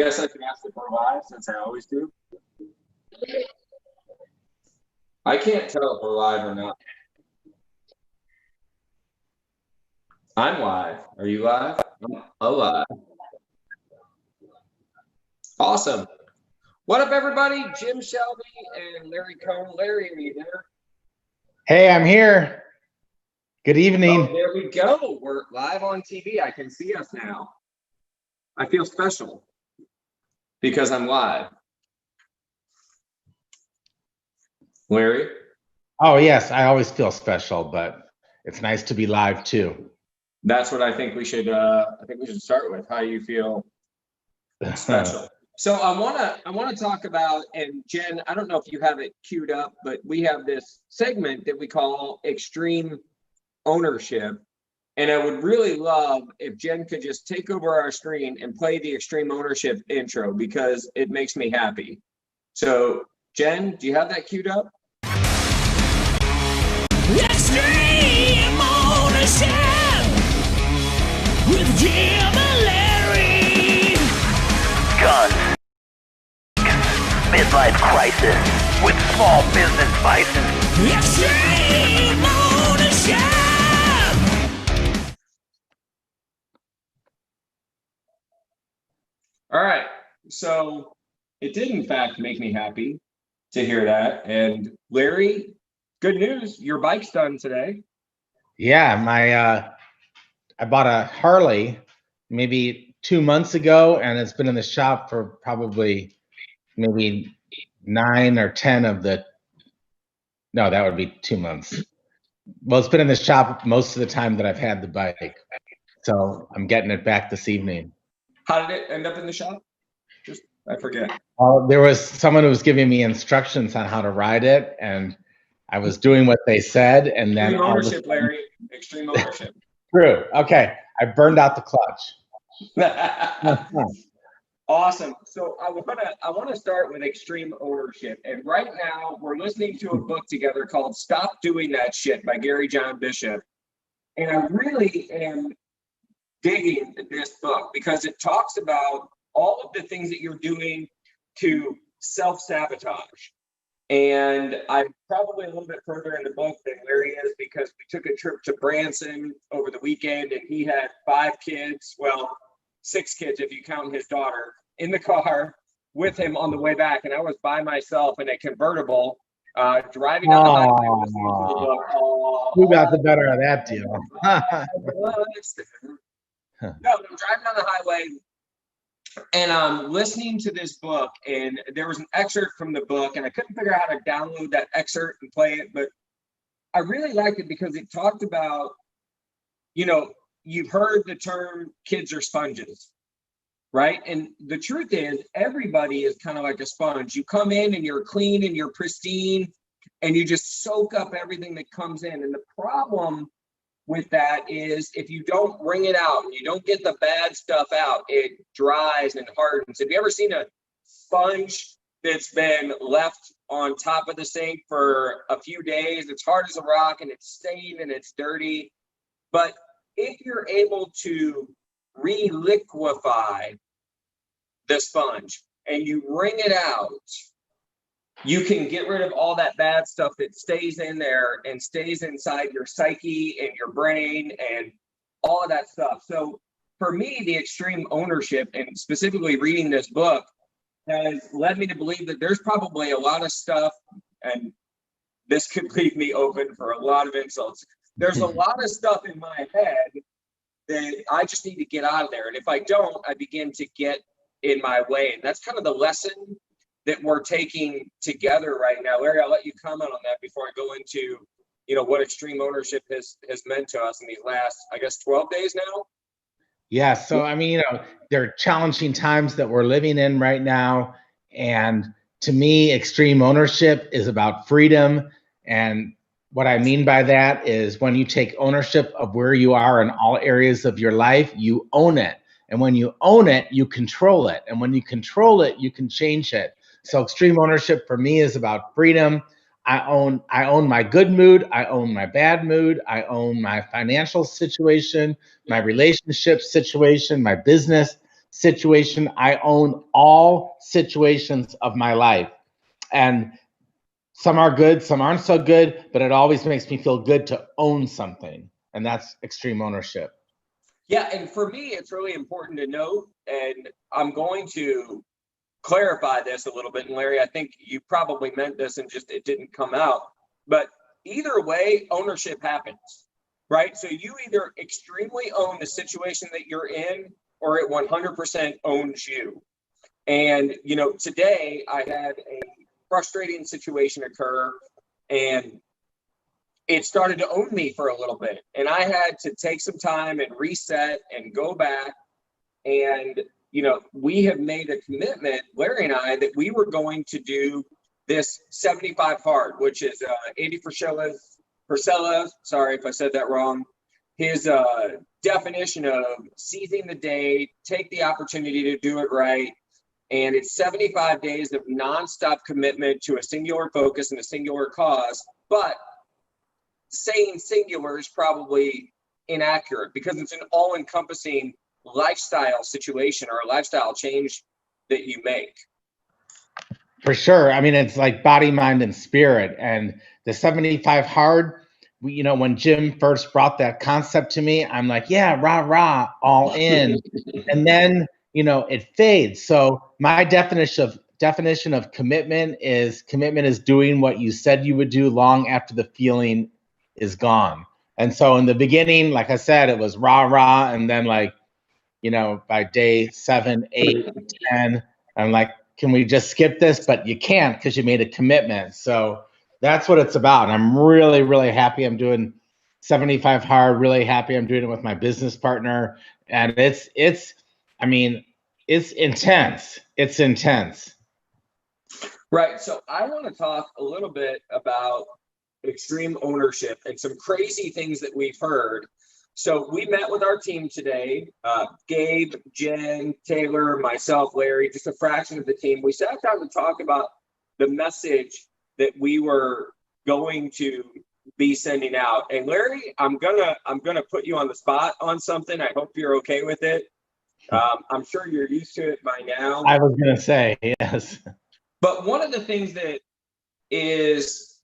guess I can ask if we're live since I always do. I can't tell if we're live or not. I'm live. Are you live? I'm alive. Awesome. What up, everybody? Jim Shelvy and Larry Cohn. Larry, are you there? Hey, I'm here. Good evening. Oh, there we go. We're live on TV. I can see us now. I feel special because I'm live. Larry? Oh, yes, I always feel special, but it's nice to be live too. That's what I think we should start with. How you feel special. So I wanna talk about, and Jen, I don't know if you have it queued up, but we have this segment that we call Extreme Ownership. And I would really love if Jen could just take over our screen and play the Extreme Ownership intro because it makes me happy. So Jen, do you have that queued up? Extreme Ownership with Jim and Larry. Guns. Midlife crisis with small business vices. Extreme Ownership. All right. So it did in fact make me happy to hear that. And Larry, good news, your bike's done today. Yeah, I bought a Harley maybe 2 months ago, and it's been in the shop for probably maybe 9 or 10 of the, no, that would be 2 months. Well, it's been in the shop most of the time that I've had the bike. So I'm getting it back this evening. How did it end up in the shop? I forget. There was someone who was giving me instructions on how to ride it, and I was doing what they said, and then Extreme ownership, Larry. Extreme ownership. True. Okay. I burned out the clutch. Awesome. So I want to start with extreme ownership. And right now we're listening to a book together called Stop Doing That Shit by Gary John Bishop. And I really am digging this book because it talks about all of the things that you're doing to self-sabotage. And I'm probably a little bit further in the book than Larry is because we took a trip to Branson over the weekend and he had 5 kids, well, 6 kids if you count his daughter, in the car with him on the way back. And I was by myself in a convertible driving down the highway listening to the book. Who got the better of that deal? No, I'm driving down the highway and I'm listening to this book, and there was an excerpt from the book, and I couldn't figure out how to download that excerpt and play it, but I really liked it because it talked about, you know, you've heard the term kids are sponges, right? And the truth is everybody is kind of like a sponge. You come in and you're clean and you're pristine and you just soak up everything that comes in. And the problem with that is if you don't wring it out and you don't get the bad stuff out, it dries and hardens. Have you ever seen a sponge that's been left on top of the sink for a few days? It's hard as a rock and it's stained and it's dirty. But if you're able to reliquify the sponge and you wring it out, you can get rid of all that bad stuff that stays in there and stays inside your psyche and your brain and all of that stuff. So for me, the extreme ownership and specifically reading this book has led me to believe that there's probably a lot of stuff, and this could leave me open for a lot of insults. There's a lot of stuff in my head that I just need to get out of there. And if I don't, I begin to get in my way. And that's kind of the lesson that we're taking together right now. Larry, I'll let you comment on that before I go into, you know, what extreme ownership has meant to us in these last, I guess, 12 days now. Yeah. So, I mean, you know, there are challenging times that we're living in right now. And to me, extreme ownership is about freedom. And what I mean by that is when you take ownership of where you are in all areas of your life, you own it. And when you own it, you control it. And when you control it, you can change it. So extreme ownership for me is about freedom. I own my good mood. I own my bad mood. I own my financial situation, my relationship situation, my business. situation. I own all situations of my life. And some are good, some aren't so good, but it always makes me feel good to own something. And that's extreme ownership. Yeah, and for me, it's really important to note, and I'm going to clarify this a little bit. And Larry, I think you probably meant this and just it didn't come out. But either way, ownership happens, right? So you either extremely own the situation that you're in, or it 100% owns you. And, you know, today I had a frustrating situation occur, and it started to own me for a little bit. And I had to take some time and reset and go back. And, you know, we have made a commitment, Larry and I, that we were going to do this 75 hard, which is Andy Frisella, sorry if I said that wrong, his definition of seizing the day, take the opportunity to do it right. And it's 75 days of nonstop commitment to a singular focus and a singular cause. But saying singular is probably inaccurate because it's an all-encompassing lifestyle situation or a lifestyle change that you make. For sure. I mean, it's like body, mind, and spirit. And the 75 hard, you know, when Jim first brought that concept to me, I'm like, yeah, rah, rah, all in. And then, you know, it fades. So my definition of commitment is doing what you said you would do long after the feeling is gone. And so in the beginning, like I said, it was rah, rah. And then like, you know, by day 7, 8, 10, I'm like, can we just skip this? But you can't because you made a commitment. So that's what it's about. And I'm really, really happy I'm doing 75 hard, really happy I'm doing it with my business partner. And it's intense. It's intense. Right. So I want to talk a little bit about extreme ownership and some crazy things that we've heard. So we met with our team today, Gabe, Jen, Taylor, myself, Larry, just a fraction of the team. We sat down to talk about the message that we were going to be sending out. And Larry, I'm gonna put you on the spot on something. I hope you're okay with it. I'm sure you're used to it by now. I was gonna say, yes. But one of the things that is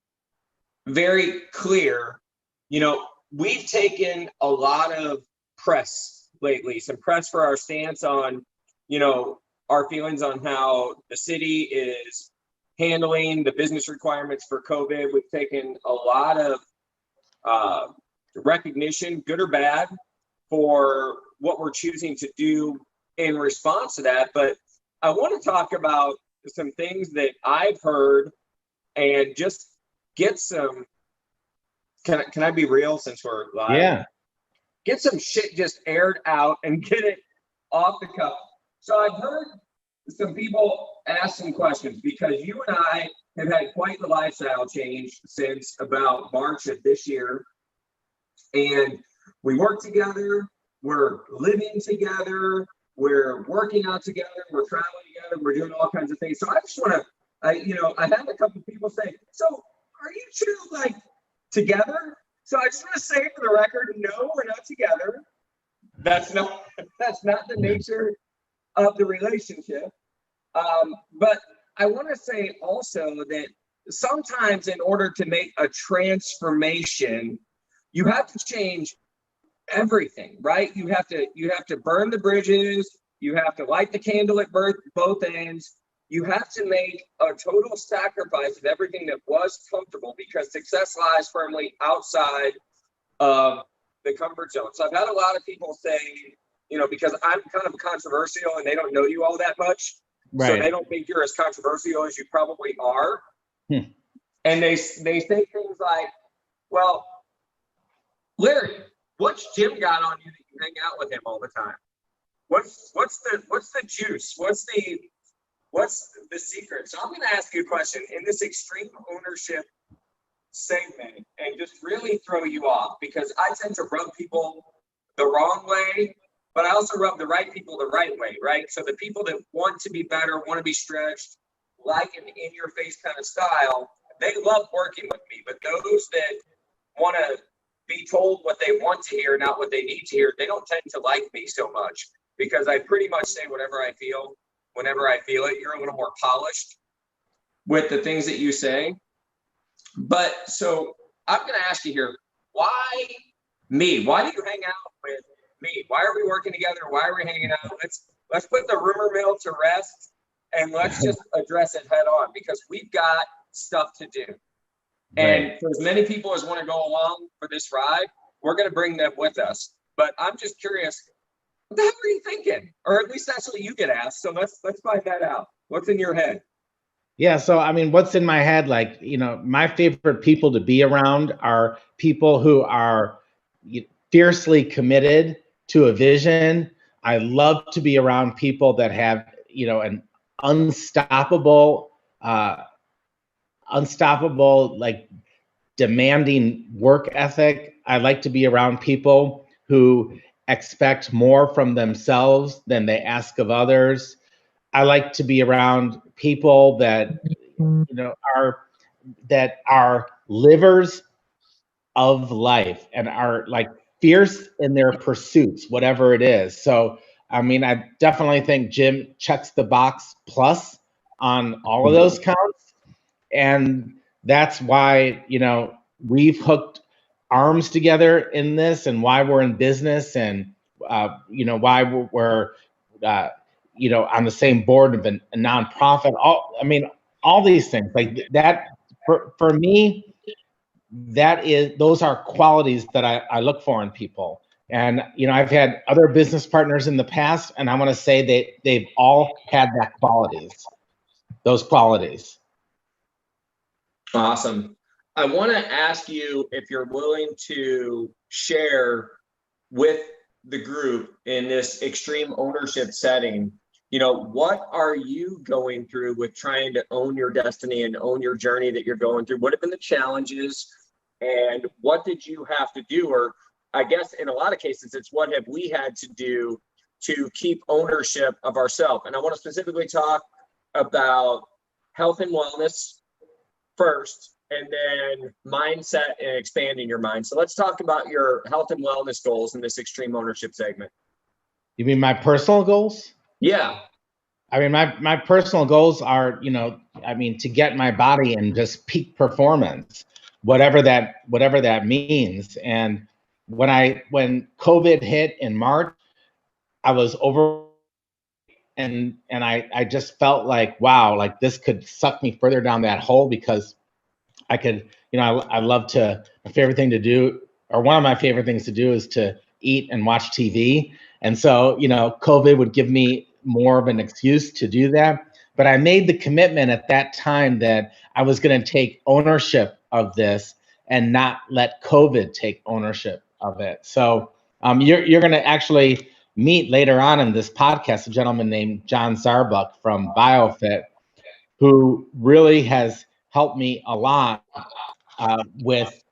very clear, you know, we've taken a lot of press lately, some press for our stance on, you know, our feelings on how the city is handling the business requirements for COVID. We've taken a lot of recognition, good or bad, for what we're choosing to do in response to that. But I want to talk about some things that I've heard and just get some. Can I be real since we're live? Yeah. Get some shit just aired out and get it off the cuff. So I've heard some people ask some questions because you and I have had quite the lifestyle change since about March of this year. And we work together, we're living together, we're working out together, we're traveling together, we're doing all kinds of things. So I just want to, I had a couple of people say, so are you two like together? So I just want to say for the record, no, we're not together. That's not the nature of the relationship. But I want to say also that sometimes in order to make a transformation, you have to change everything, right? You have to burn the bridges. You have to light the candle at both ends. You have to make a total sacrifice of everything that was comfortable because success lies firmly outside of the comfort zone. So I've had a lot of people say, you know, because I'm kind of controversial and they don't know you all that much. Right. So they don't think you're as controversial as you probably are. And they say things like, well, Larry, what's Jim got on you that you hang out with him all the time? What's the juice? What's the secret? So I'm going to ask you a question in this extreme ownership segment and just really throw you off because I tend to rub people the wrong way, but I also rub the right people the right way, right? So the people that want to be better, want to be stretched, like an in-your-face kind of style, they love working with me. But those that want to be told what they want to hear, not what they need to hear, they don't tend to like me so much. because I pretty much say whatever I feel whenever I feel it. You're a little more polished with the things that you say. But so I'm going to ask you here, why me? Why do you hang out with me? Why are we working together? Why are we hanging out? Let's put the rumor mill to rest and let's just address it head on, because we've got stuff to do. And for as many people as want to go along for this ride, we're going to bring them with us. But I'm just curious, what the hell are you thinking? Or at least that's what you get asked. So let's find that out. What's in your head? Yeah, so I mean, what's in my head, like, you know, my favorite people to be around are people who are fiercely committed to a vision. I love to be around people that have, you know, an unstoppable, like demanding work ethic. I like to be around people who expect more from themselves than they ask of others. I like to be around people that, you know, are livers of life and are like fierce in their pursuits, whatever it is. So, I mean, I definitely think Jim checks the box plus on all of those counts. And that's why, you know, we've hooked arms together in this, and why we're in business, and, you know, why we're you know, on the same board of a nonprofit. All these things like that for me, those are qualities that I look for in people. And, you know, I've had other business partners in the past, and I want to say they've all had those qualities. Awesome. I want to ask you if you're willing to share with the group in this extreme ownership setting, you know, what are you going through with trying to own your destiny and own your journey that you're going through? What have been the challenges, and what did you have to do? Or I guess in a lot of cases, it's what have we had to do to keep ownership of ourselves? And I want to specifically talk about health and wellness first, and then mindset and expanding your mind. So let's talk about your health and wellness goals in this extreme ownership segment. You mean my personal goals? Yeah. I mean, my personal goals are, you know, I mean, to get my body in just peak performance, whatever that means. And when COVID hit in March, I was over, and I just felt like, wow, like this could suck me further down that hole, because I could, you know, I love to, my favorite thing to do, or one of my favorite things to do, is to eat and watch TV. And so, you know, COVID would give me more of an excuse to do that. But I made the commitment at that time that I was going to take ownership of this and not let COVID take ownership of it. So you're going to actually meet later on in this podcast a gentleman named John Zarbock from Bio Fit, who really has helped me a lot with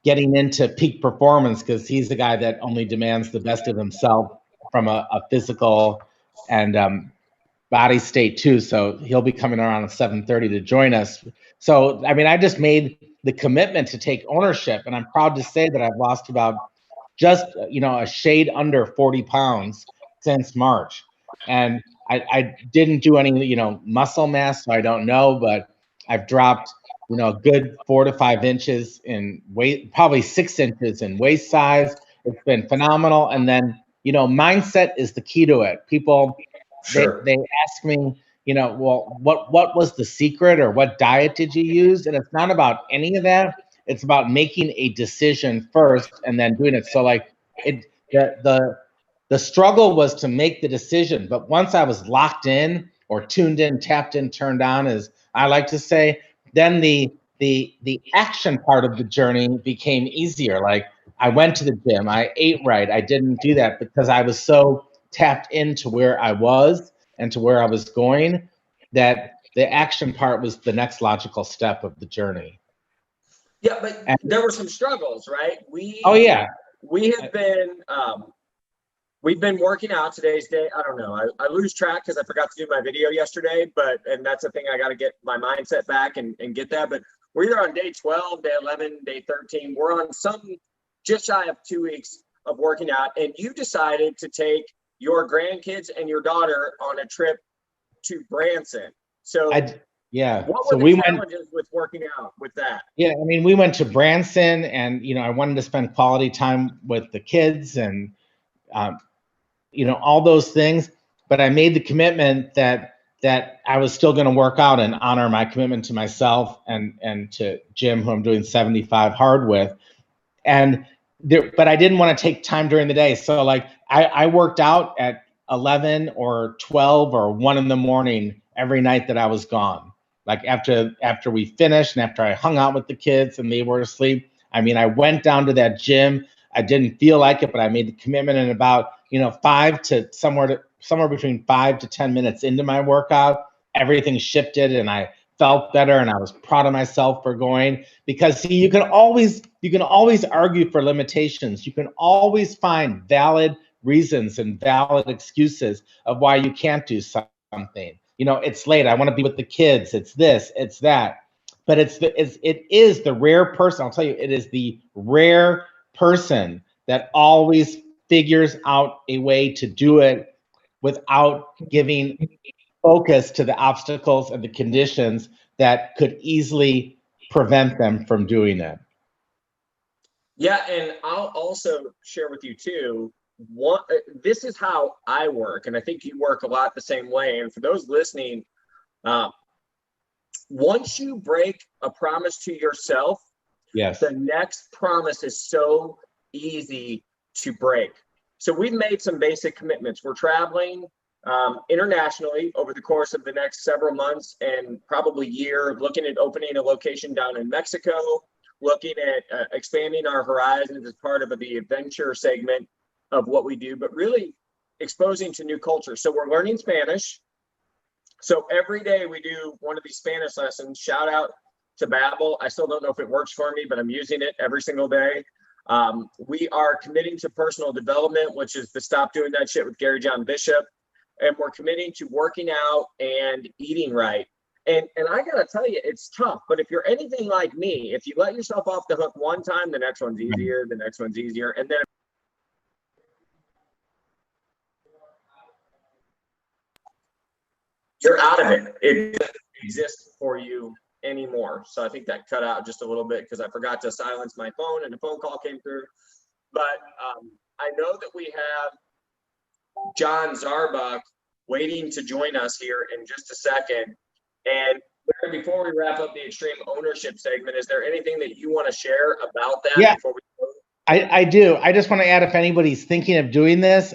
getting into peak performance, because he's the guy that only demands the best of himself from a physical and body state too. So he'll be coming around at 7:30 to join us. So, I mean, I just made the commitment to take ownership, and I'm proud to say that I've lost about just, you know, a shade under 40 pounds since March. And I didn't do any, you know, muscle mass, so I don't know, but I've dropped, you know, a good 4 to 5 inches in weight, probably 6 inches in waist size. It's been phenomenal. And then, you know, mindset is the key to it. People, Sure. they ask me, you know, well, what was the secret, or what diet did you use? And it's not about any of that. It's about making a decision first and then doing it. So like the struggle was to make the decision, but once I was locked in, or tuned in, tapped in, turned on, as I like to say, then the action part of the journey became easier. Like, I went to the gym, I ate right. I didn't do that because I was so tapped into where I was and to where I was going, that the action part was the next logical step of the journey. Yeah, but there were some struggles, right? We have been we've been working out. Today's day, I don't know. I lose track because I forgot to do my video yesterday, and that's a thing I got to get my mindset back and get that. But we're either on day 12, day 11, day 13. We're on some just shy of 2 weeks of working out, and you decided to take your grandkids and your daughter on a trip to Branson. So yeah. what So were we the went. challenges with working out with that? Yeah, I mean, we went to Branson, and I wanted to spend quality time with the kids, and all those things. But I made the commitment that I was still going to work out and honor my commitment to myself and to Jim, who I'm doing 75 hard with. And but I didn't want to take time during the day. So like I worked out at 11 or 12 or 1 in the morning every night that I was gone. Like after we finished and after I hung out with the kids and they were asleep, I mean, I went down to that gym. I didn't feel like it, but I made the commitment, and about, somewhere between 5 to 10 minutes into my workout, everything shifted and I felt better, and I was proud of myself for going. Because see, you can always argue for limitations. You can always find valid reasons and valid excuses of why you can't do something. It's late. I want to be with the kids. It's this, it's that. But it is the rare person. I'll tell you, it is the rare person that always figures out a way to do it without giving focus to the obstacles and the conditions that could easily prevent them from doing it. Yeah, and I'll also share with you too, this is how I work, and I think you work a lot the same way. And for those listening, once you break a promise to yourself, yes, the next promise is so easy to break. So we've made some basic commitments. We're traveling internationally over the course of the next several months and probably year, looking at opening a location down in Mexico, looking at expanding our horizons as part of the adventure segment of what we do, but really exposing to new cultures. So we're learning Spanish. So every day we do one of these Spanish lessons. Shout out to Babbel. I still don't know if it works for me, but I'm using it every single day. We are committing to personal development, which is the Stop Doing That Shit with Gary John Bishop. And we're committing to working out and eating right. And I gotta tell you, it's tough. But if you're anything like me, if you let yourself off the hook one time, the next one's easier, the next one's easier. And then you're out of it. It doesn't exist for you anymore. So I think that cut out just a little bit because I forgot to silence my phone and a phone call came through. But I know that we have John Zarbock waiting to join us here in just a second. And before we wrap up the extreme ownership segment, is there anything that you want to share about that? Yeah. Before we go? I do. I just want to add, if anybody's thinking of doing this,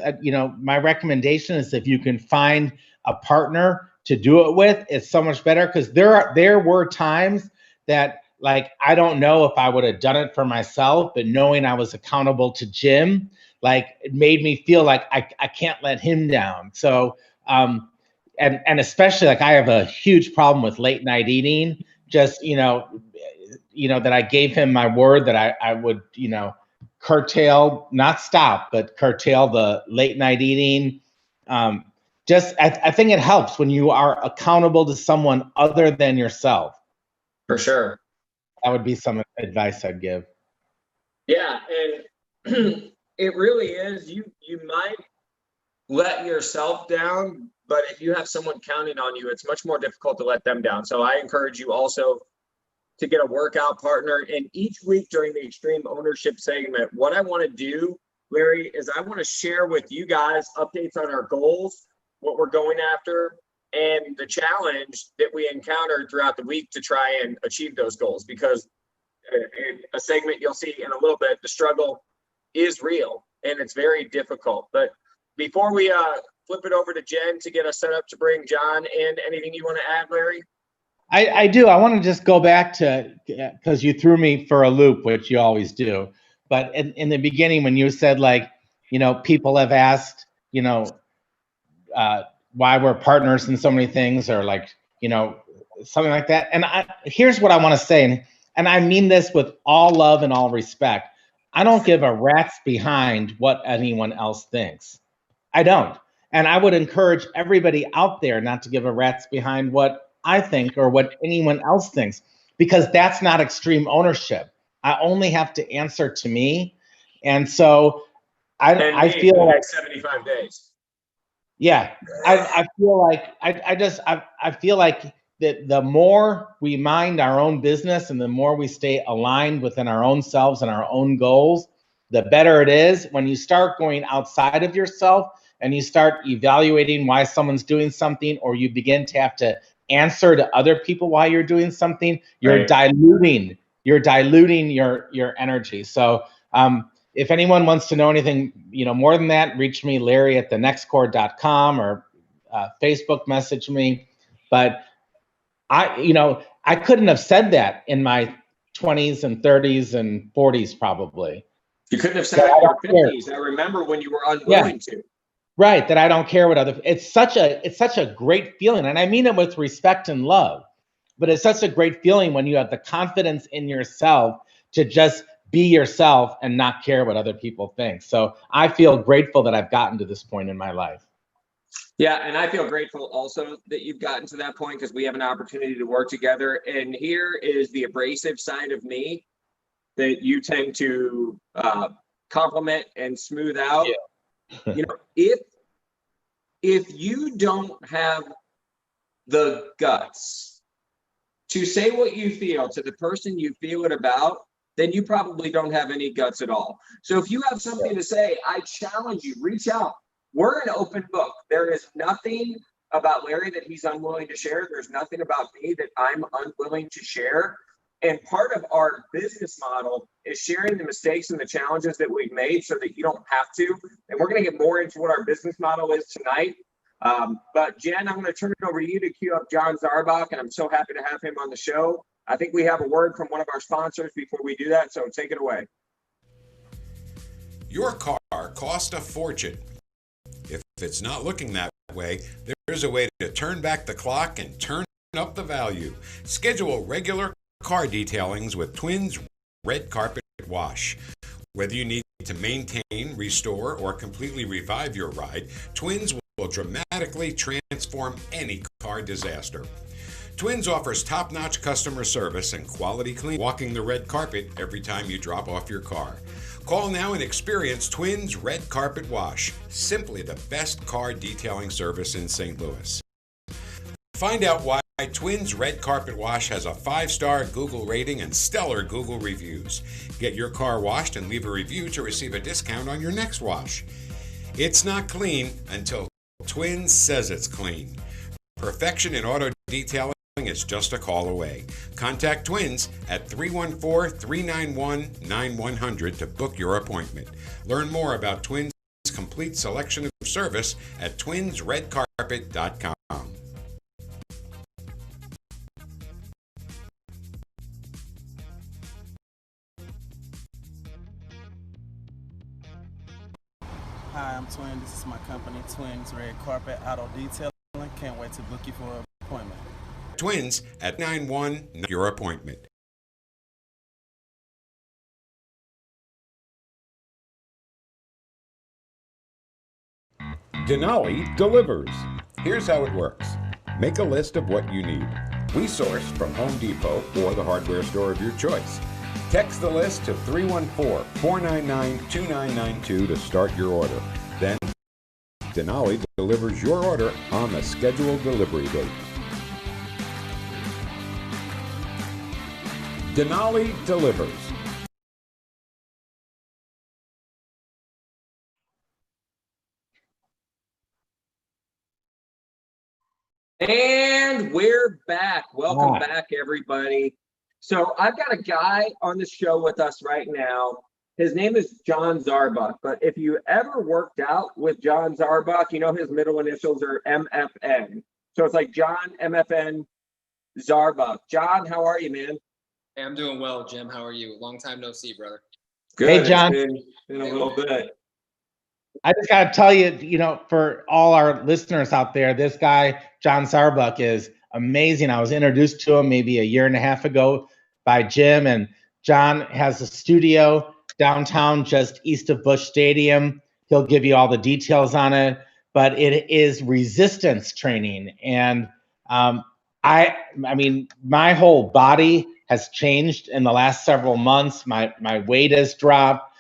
my recommendation is if you can find a partner to do it with, it's so much better, because there were times that, like, I don't know if I would have done it for myself, but knowing I was accountable to Jim, like, it made me feel like I can't let him down. So, and especially, like, I have a huge problem with late night eating. Just, that I gave him my word that I would, curtail, not stop, but curtail the late night eating. I think it helps when you are accountable to someone other than yourself. For sure. That would be some advice I'd give. Yeah, and it really is. You might let yourself down, but if you have someone counting on you, it's much more difficult to let them down. So I encourage you also to get a workout partner. And each week during the extreme ownership segment, what I want to do, Larry, is I want to share with you guys updates on our goals, what we're going after, and the challenge that we encountered throughout the week to try and achieve those goals. Because in a segment you'll see in a little bit, the struggle is real and it's very difficult. But before we flip it over to Jen to get us set up to bring John in, anything you want to add, Larry? I do. I want to just go back to, because you threw me for a loop, which you always do. But in the beginning, when you said, like, people have asked, why we're partners in so many things, or like, something like that. And here's what I want to say, and I mean this with all love and all respect. I don't give a rat's behind what anyone else thinks. I don't. And I would encourage everybody out there not to give a rat's behind what I think or what anyone else thinks, because that's not extreme ownership. I only have to answer to me. And so I feel like 75 days. Yeah, I feel like I feel like that the more we mind our own business and the more we stay aligned within our own selves and our own goals, the better it is. When you start going outside of yourself and you start evaluating why someone's doing something, or you begin to have to answer to other people why you're doing something, you're Right. diluting your energy. So if anyone wants to know anything, more than that, reach me, Larry at thenextcore.com, or Facebook message me. But I couldn't have said that in my 20s and 30s and 40s, probably. You couldn't have said it in your 50s. I remember when you were unwilling to. Right, that I don't care what other. It's such a great feeling, and I mean it with respect and love. But it's such a great feeling when you have the confidence in yourself to just be yourself and not care what other people think. So I feel grateful that I've gotten to this point in my life. Yeah, and I feel grateful also that you've gotten to that point, because we have an opportunity to work together. And here is the abrasive side of me that you tend to compliment and smooth out. Yeah. If you don't have the guts to say what you feel to the person you feel it about, then you probably don't have any guts at all. So if you have something to say, I challenge you, reach out. We're an open book. There is nothing about Larry that he's unwilling to share. There's nothing about me that I'm unwilling to share. And part of our business model is sharing the mistakes and the challenges that we've made so that you don't have to. And we're going to get more into what our business model is tonight. But Jen, I'm going to turn it over to you to cue up John Zarbock, and I'm so happy to have him on the show. I think we have a word from one of our sponsors before we do that, so take it away. Your car costs a fortune. If it's not looking that way, there's a way to turn back the clock and turn up the value. Schedule regular car detailings with Twins Red Carpet Wash. Whether you need to maintain, restore, or completely revive your ride, Twins will dramatically transform any car disaster. Twins offers top-notch customer service and quality clean, walking the red carpet every time you drop off your car. Call now and experience Twins Red Carpet Wash, simply the best car detailing service in St. Louis. Find out why Twins Red Carpet Wash has a 5-star Google rating and stellar Google reviews. Get your car washed and leave a review to receive a discount on your next wash. It's not clean until Twins says it's clean. Perfection in auto detailing is just a call away. Contact Twins at 314-391-9100 to book your appointment. Learn more about Twins' complete selection of service at twinsredcarpet.com. Hi, I'm Twin. This is my company, Twins Red Carpet Auto Detailing. Can't wait to book you for an appointment. Twins at 91 your appointment. DENALI delivers. Here's how it works. Make a list of what you need. We source from Home Depot or the hardware store of your choice. Text the list to 314-499-2992 to start your order. Then DENALI delivers your order on the scheduled delivery date. DENALI delivers. And we're back. Welcome back, everybody. So I've got a guy on the show with us right now. His name is John Zarbock. But if you ever worked out with John Zarbock, you know his middle initials are MFN. So it's like John MFN Zarbock. John, how are you, man? Hey, I'm doing well, Jim. How are you? Long time no see, brother. Good. Hey, John. It's been a little bit. I just got to tell you, for all our listeners out there, this guy, John Zarbock, is amazing. I was introduced to him maybe a year and a half ago by Jim, and John has a studio downtown just east of Busch Stadium. He'll give you all the details on it, but it is resistance training. And I mean, my whole body has changed in the last several months. My weight has dropped.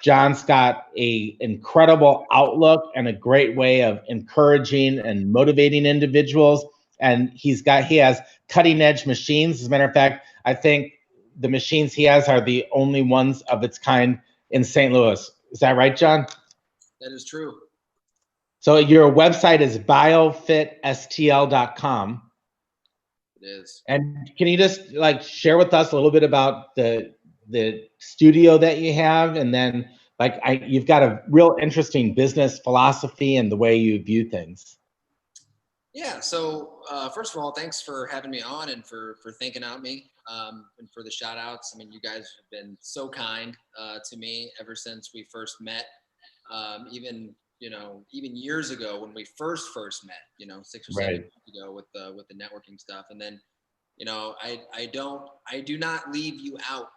John's got a incredible outlook and a great way of encouraging and motivating individuals. And he has cutting edge machines. As a matter of fact, I think the machines he has are the only ones of its kind in St. Louis. Is that right, John? That is true. So your website is biofitstl.com. It is. And can you just like share with us a little bit about the studio that you have, and then you've got a real interesting business philosophy and the way you view things. Yeah. So first of all, thanks for having me on and for thinking out me and for the shout outs. I mean, you guys have been so kind to me ever since we first met. Even years ago when we first met, 6 or 7 years ago with the networking stuff. And then, I do not leave you out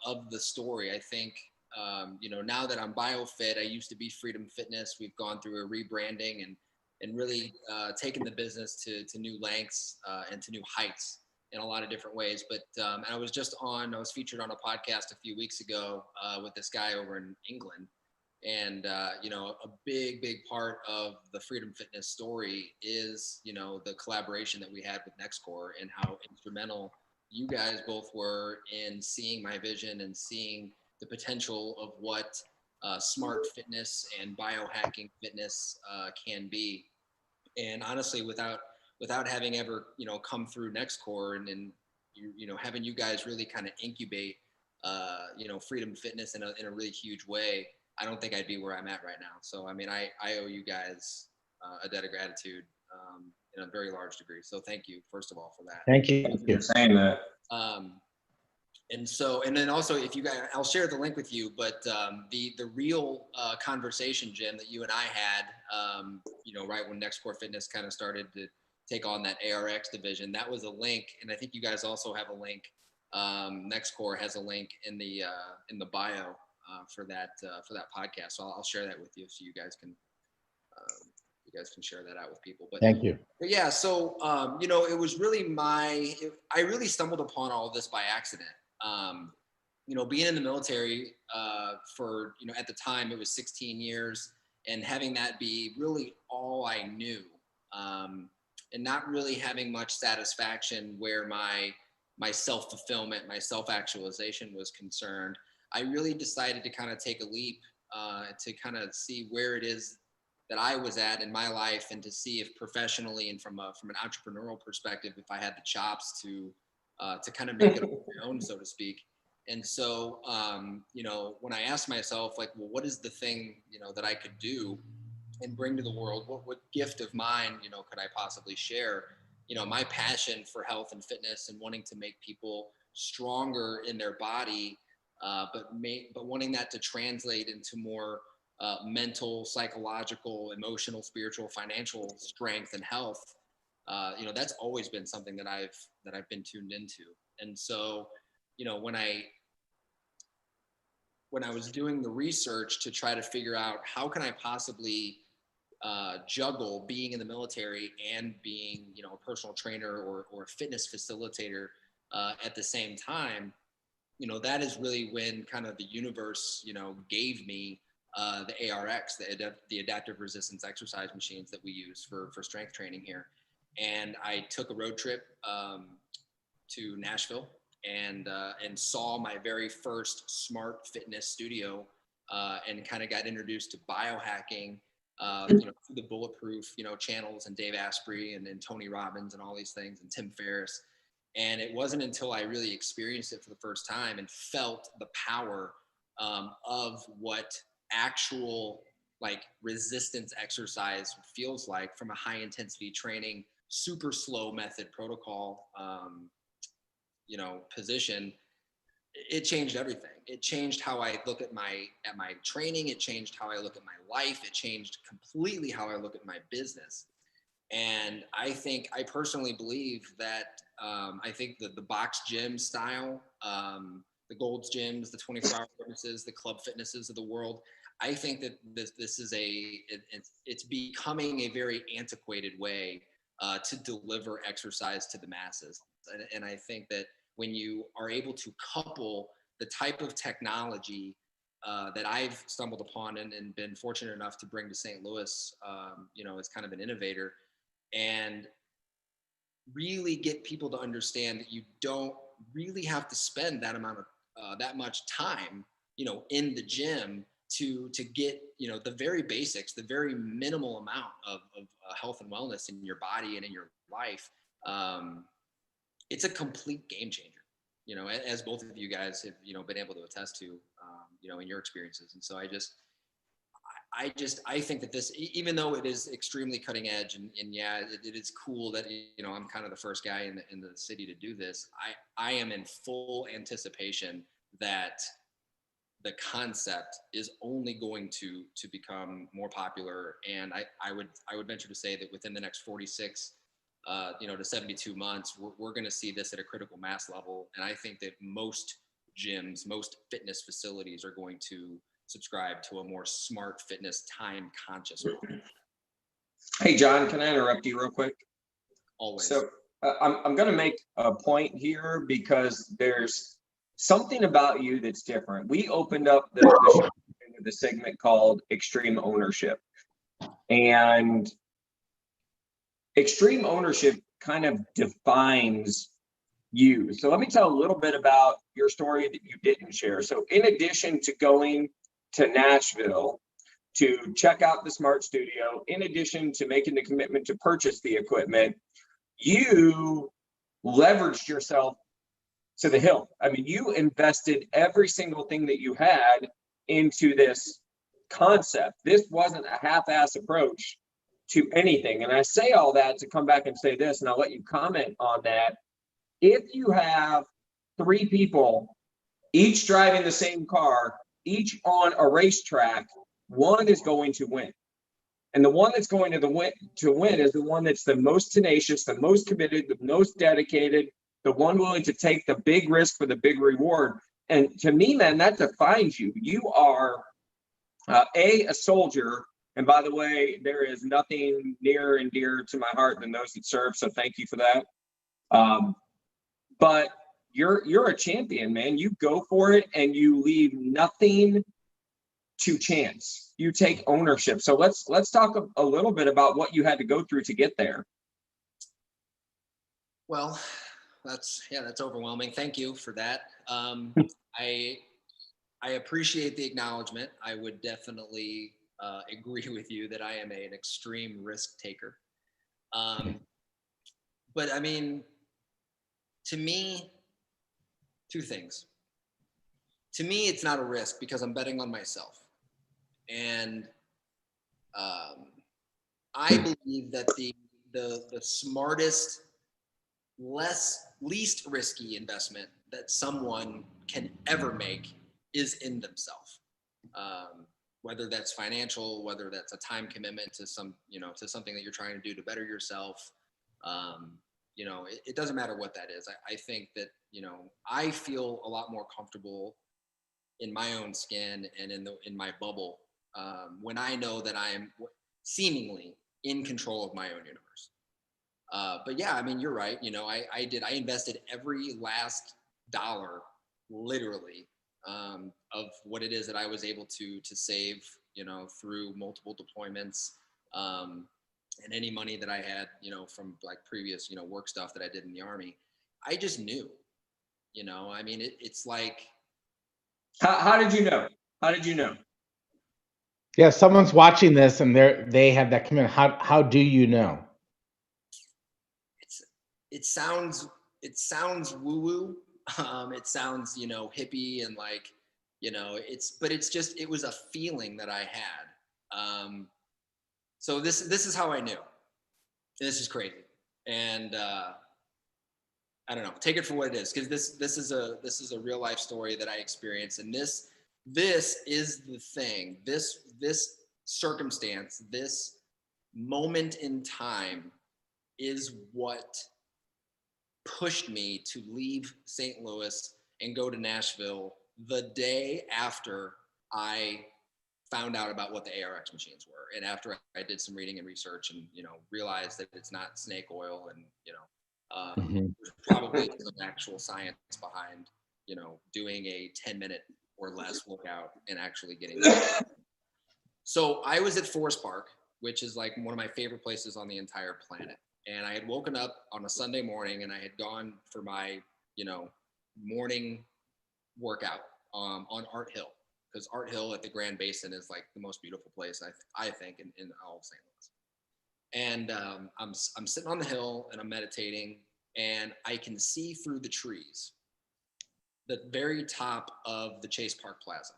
of the story. I think, now that I'm BioFit, I used to be Freedom Fitness. We've gone through a rebranding and really taken the business to new lengths and to new heights in a lot of different ways. But I was featured on a podcast a few weeks ago with this guy over in England. And, a big part of the Freedom Fitness story is, the collaboration that we had with NextCore and how instrumental you guys both were in seeing my vision and seeing the potential of what smart fitness and biohacking fitness can be. And honestly, without having ever, come through NextCore and having you guys really kind of incubate, Freedom Fitness in a really huge way, I don't think I'd be where I'm at right now. So, I mean, I owe you guys a debt of gratitude in a very large degree. So thank you, first of all, for that. Thank you. Thank you for saying that. And then also, if you guys, I'll share the link with you, but the real conversation, Jim, that you and I had, right when NextCore Fitness kind of started to take on that ARX division, that was a link. And I think you guys also have a link. NextCore has a link in the bio. For that podcast, so I'll share that with you, so you guys can share that out with people. But thank you. But yeah, so it was really I really stumbled upon all of this by accident. Being in the military for at the time it was 16 years, and having that be really all I knew, and not really having much satisfaction where my self-fulfillment, my self-actualization was concerned. I really decided to kind of take a leap to kind of see where it is that I was at in my life, and to see if professionally and from an entrepreneurial perspective, if I had the chops to kind of make it on my own, so to speak. And so, when I asked myself, like, well, what is the thing, that I could do and bring to the world? What gift of mine, could I possibly share? My passion for health and fitness and wanting to make people stronger in their body, but wanting that to translate into more mental, psychological, emotional, spiritual, financial strength and health. That's always been something that I've been tuned into. And so, when I was doing the research to try to figure out how can I possibly juggle being in the military and being, a personal trainer or a fitness facilitator at the same time, that is really when kind of the universe, gave me the ARX, the adaptive resistance exercise machines that we use for strength training here. And I took a road trip to Nashville and saw my very first smart fitness studio and kind of got introduced to biohacking through the Bulletproof, channels, and Dave Asprey and Tony Robbins and all these things, and Tim Ferriss. And it wasn't until I really experienced it for the first time and felt the power of what actual resistance exercise feels like from a high intensity training, super slow method protocol, position. It changed everything. It changed how I look at my training. It changed how I look at my life. It changed completely how I look at my business. And I personally believe that I think that the box gym style, the Gold's Gyms, the 24-hour fitnesses, the club fitnesses of the world, I think that this is it's becoming a very antiquated way to deliver exercise to the masses. And I think that when you are able to couple the type of technology that I've stumbled upon and been fortunate enough to bring to St. Louis, as kind of an innovator, and really get people to understand that you don't really have to spend that amount of that much time, in the gym to get, the very basics, the very minimal amount of health and wellness in your body and in your life. It's a complete game changer, as both of you guys have, been able to attest to, in your experiences. And so I think that this, even though it is extremely cutting edge and yeah, it is cool that, I'm kind of the first guy in the city to do this. I am in full anticipation that the concept is only going to become more popular. And I would venture to say that within the next 46, to 72 months, we're going to see this at a critical mass level. And I think that most gyms, most fitness facilities are going to subscribe to a more smart fitness, time conscious model. Hey, John, can I interrupt you real quick? Always. So I'm going to make a point here because there's something about you that's different. We opened up the show with a segment called Extreme Ownership, and extreme ownership kind of defines you. So let me tell a little bit about your story that you didn't share. So in addition to going to Nashville to check out the smart studio, in addition to making the commitment to purchase the equipment, you leveraged yourself to the hill. I mean, you invested every single thing that you had into this concept. This wasn't a half-ass approach to anything. And I say all that to come back and say this, and I'll let you comment on that. If you have 3 people, each driving the same car, each on a racetrack, one is going to win. And the one that's going to win is the one that's the most tenacious, the most committed, the most dedicated, the one willing to take the big risk for the big reward. And to me, man, that defines you. You are a soldier. And by the way, there is nothing near and dear to my heart than those that serve. So thank you for that. But you're a champion, man. You go for it and you leave nothing to chance. You take ownership. So let's talk a little bit about what you had to go through to get there. Well, that's overwhelming. Thank you for that. I appreciate the acknowledgement. I would definitely agree with you that I am an extreme risk taker. But I mean, to me, 2 things. To me, it's not a risk because I'm betting on myself. And I believe that the smartest, least risky investment that someone can ever make is in themselves. Whether that's financial, whether that's a time commitment to to something that you're trying to do to better yourself. It doesn't matter what that is. I think that, I feel a lot more comfortable in my own skin and in my bubble when I know that I am seemingly in control of my own universe. But yeah, I mean, you're right. I invested every last dollar, literally, of what it is that I was able to save, through multiple deployments, and any money that I had, from like previous, work stuff that I did in the Army. I just knew, I mean, it's like. How did you know? How did you know? Yeah, someone's watching this and they have that comment. How do you know? It sounds woo-woo. It sounds, hippie and like, it was a feeling that I had. So this is how I knew. This is crazy. And I don't know, take it for what it is, because this is a real life story that I experienced, and this is the thing. This circumstance, this moment in time, is what pushed me to leave St. Louis and go to Nashville the day after I found out about what the ARX machines were, and after I did some reading and research, and realized that it's not snake oil, and there's probably some actual science behind doing a 10-minute or less workout and actually getting there. So I was at Forest Park, which is like one of my favorite places on the entire planet. And I had woken up on a Sunday morning and I had gone for my, morning workout on Art Hill, because Art Hill at the Grand Basin is like the most beautiful place I think in all of St. Louis. And I'm sitting on the hill and I'm meditating, and I can see through the trees the very top of the Chase Park Plaza.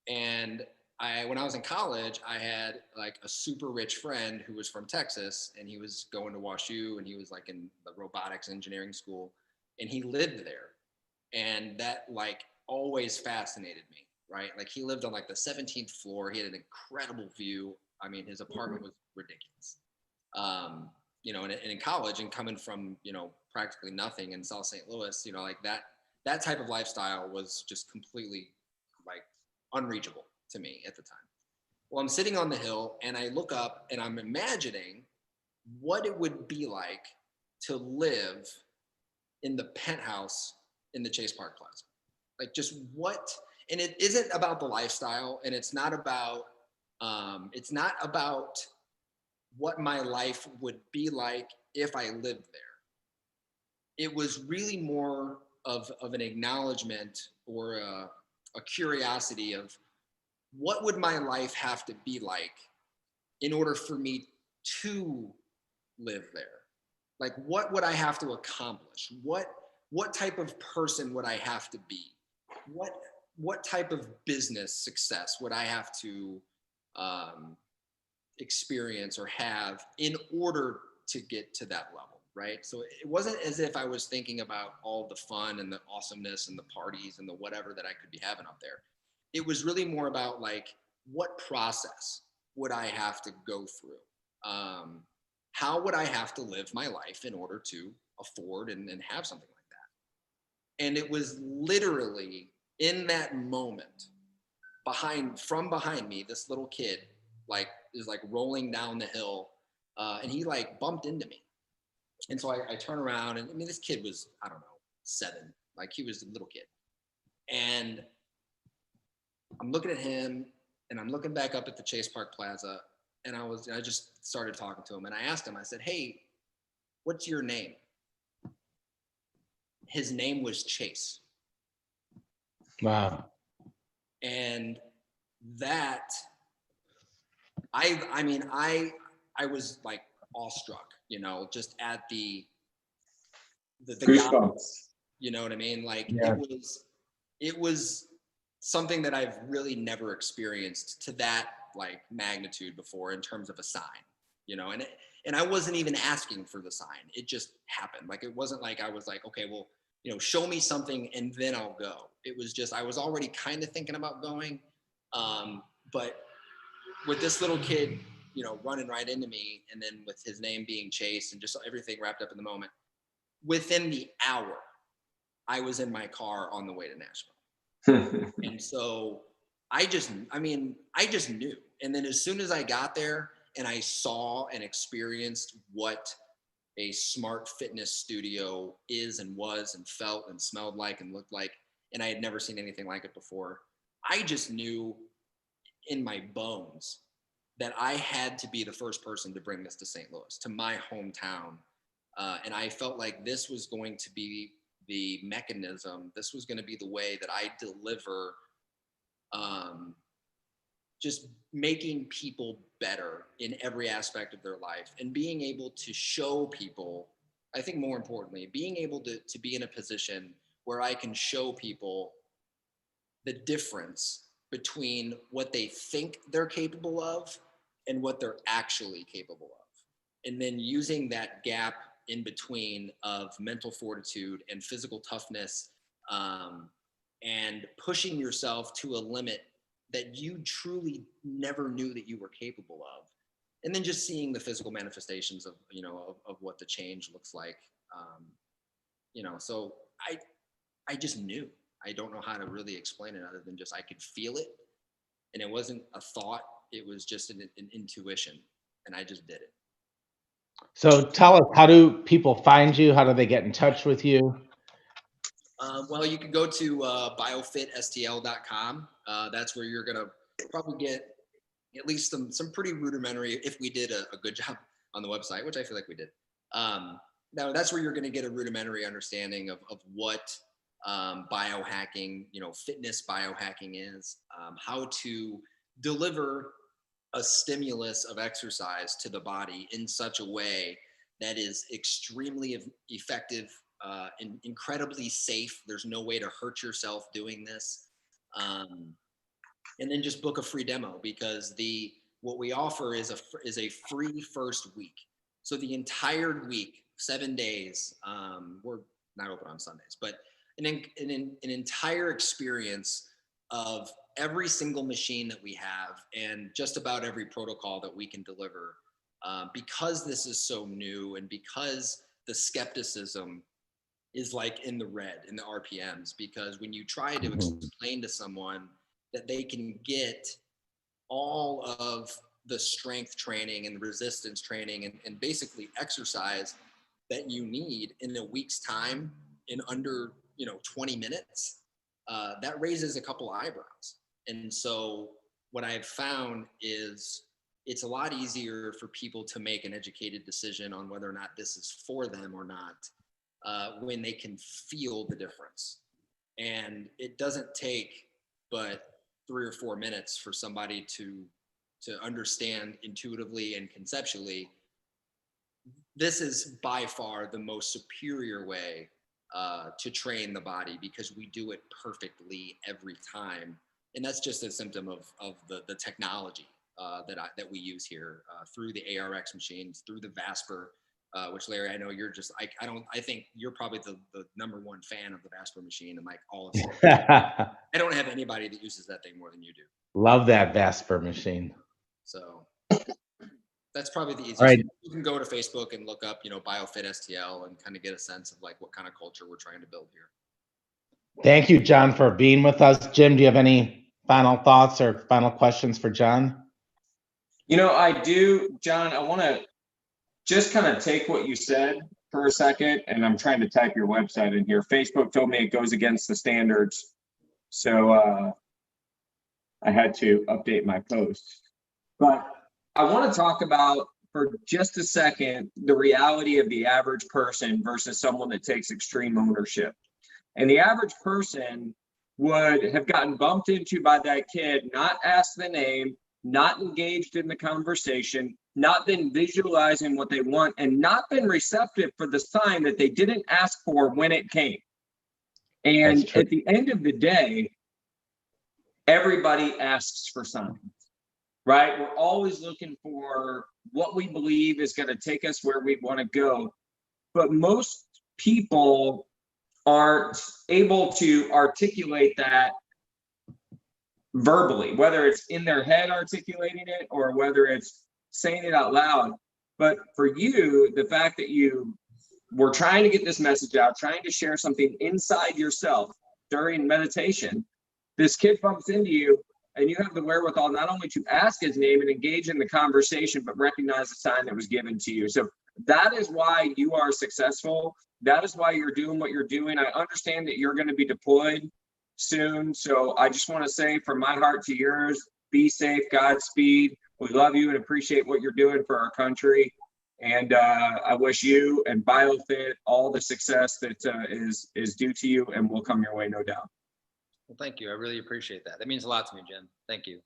And when I was in college, I had like a super rich friend who was from Texas, and he was going to WashU, and he was like in the robotics engineering school, and he lived there. And that like always fascinated me, right? Like he lived on like the 17th floor. He had an incredible view. I mean, his apartment was ridiculous. And in college, and coming from, practically nothing in South St. Louis, like that type of lifestyle was just completely like unreachable to me at the time. Well, I'm sitting on the hill and I look up and I'm imagining what it would be like to live in the penthouse in the Chase Park Plaza. Like just what, and it isn't about the lifestyle, and it's not about what my life would be like if I lived there. It was really more of an acknowledgement or a curiosity of what would my life have to be like in order for me to live there? Like, what would I have to accomplish? What type of person would I have to be? What type of business success would I have to experience or have in order to get to that level, right? So it wasn't as if I was thinking about all the fun and the awesomeness and the parties and the whatever that I could be having up there. It was really more about like, what process would I have to go through? How would I have to live my life in order to afford and have something like that? And it was literally in that moment, from behind me, this little kid is rolling down the hill, and he like bumped into me. And so I turn around, and I mean, this kid was, I don't know, 7, like he was a little kid. And I'm looking at him, and I'm looking back up at the Chase Park Plaza, and I just started talking to him, and I asked him, I said, "Hey, what's your name?" His name was Chase. Wow. And that, I was like awestruck, just at the Goosebumps. you know what I mean? Like Yeah. it was something that I've really never experienced to that like magnitude before in terms of a sign, and I wasn't even asking for the sign. It just happened. Like, it wasn't like I was like, okay, well, show me something and then I'll go. It was just, I was already kind of thinking about going. But with this little kid, running right into me, and then with his name being Chase and just everything wrapped up in the moment, within the hour, I was in my car on the way to Nashville. And so I just knew. And then as soon as I got there and I saw and experienced what a smart fitness studio is and was and felt and smelled like and looked like, and I had never seen anything like it before, I just knew in my bones that I had to be the first person to bring this to St. Louis, to my hometown. And I felt like this was going to be the mechanism. This was going to be the way that I deliver just making people better in every aspect of their life, and being able to show people, I think more importantly, being able to be in a position where I can show people the difference between what they think they're capable of and what they're actually capable of. And then using that gap in between of mental fortitude and physical toughness, and pushing yourself to a limit that you truly never knew that you were capable of. And then just seeing the physical manifestations of, of what the change looks like. So I just knew. I don't know how to really explain it other than just I could feel it. And it wasn't a thought, it was just an intuition. And I just did it. So tell us, how do people find you? How do they get in touch with you? Well, you can go to biofitstl.com. That's where you're gonna probably get at least some pretty rudimentary, if we did a good job on the website, which I feel like we did. Now that's where you're gonna get a rudimentary understanding of what biohacking, fitness biohacking is, how to deliver a stimulus of exercise to the body in such a way that is extremely effective, and incredibly safe. There's no way to hurt yourself doing this. And then just book a free demo, because what we offer is a free first week. So the entire week, 7 days, we're not open on Sundays, but an entire experience of every single machine that we have and just about every protocol that we can deliver, because this is so new and because the skepticism is like in the red in the RPMs, because when you try to explain to someone that they can get all of the strength training and resistance training and basically exercise that you need in a week's time in under 20 minutes, that raises a couple eyebrows. And so what I've found is it's a lot easier for people to make an educated decision on whether or not this is for them or not, when they can feel the difference. And it doesn't take but 3 or 4 minutes for somebody to understand intuitively and conceptually, this is by far the most superior way to train the body, because we do it perfectly every time. And that's just a symptom of the technology that we use here, through the ARX machines, through the Vasper, which, Larry, I know you're just, I think you're probably the number one fan of the Vasper machine and like all of it. I don't have anybody that uses that thing more than you do. Love that Vasper machine. So that's probably the easiest. Right. You can go to Facebook and look up, Bio Fit STL, and kind of get a sense of like what kind of culture we're trying to build here. Thank you, John, for being with us. Jim, do you have any final thoughts or final questions for John? I do, John. I want to just kind of take what you said for a second, and I'm trying to type your website in here. Facebook told me it goes against the standards, so I had to update my post. But I want to talk about, for just a second, the reality of the average person versus someone that takes extreme ownership. And the average person would have gotten bumped into by that kid, not asked the name, not engaged in the conversation, not been visualizing what they want, and not been receptive for the sign that they didn't ask for when it came. And at the end of the day, everybody asks for signs, right? We're always looking for what we believe is going to take us where we want to go. But most people aren't able to articulate that verbally, whether it's in their head articulating it or whether it's saying it out loud. But for you, the fact that you were trying to get this message out, trying to share something inside yourself during meditation, this kid bumps into you and you have the wherewithal not only to ask his name and engage in the conversation, but recognize the sign that was given to you. So that is why you are successful. That is why you're doing what you're doing. I understand that you're going to be deployed soon. So I just want to say, from my heart to yours, be safe, Godspeed. We love you and appreciate what you're doing for our country. And I wish you and BioFit all the success that is due to you and will come your way, no doubt. Well, thank you. I really appreciate that. That means a lot to me, Jim. Thank you.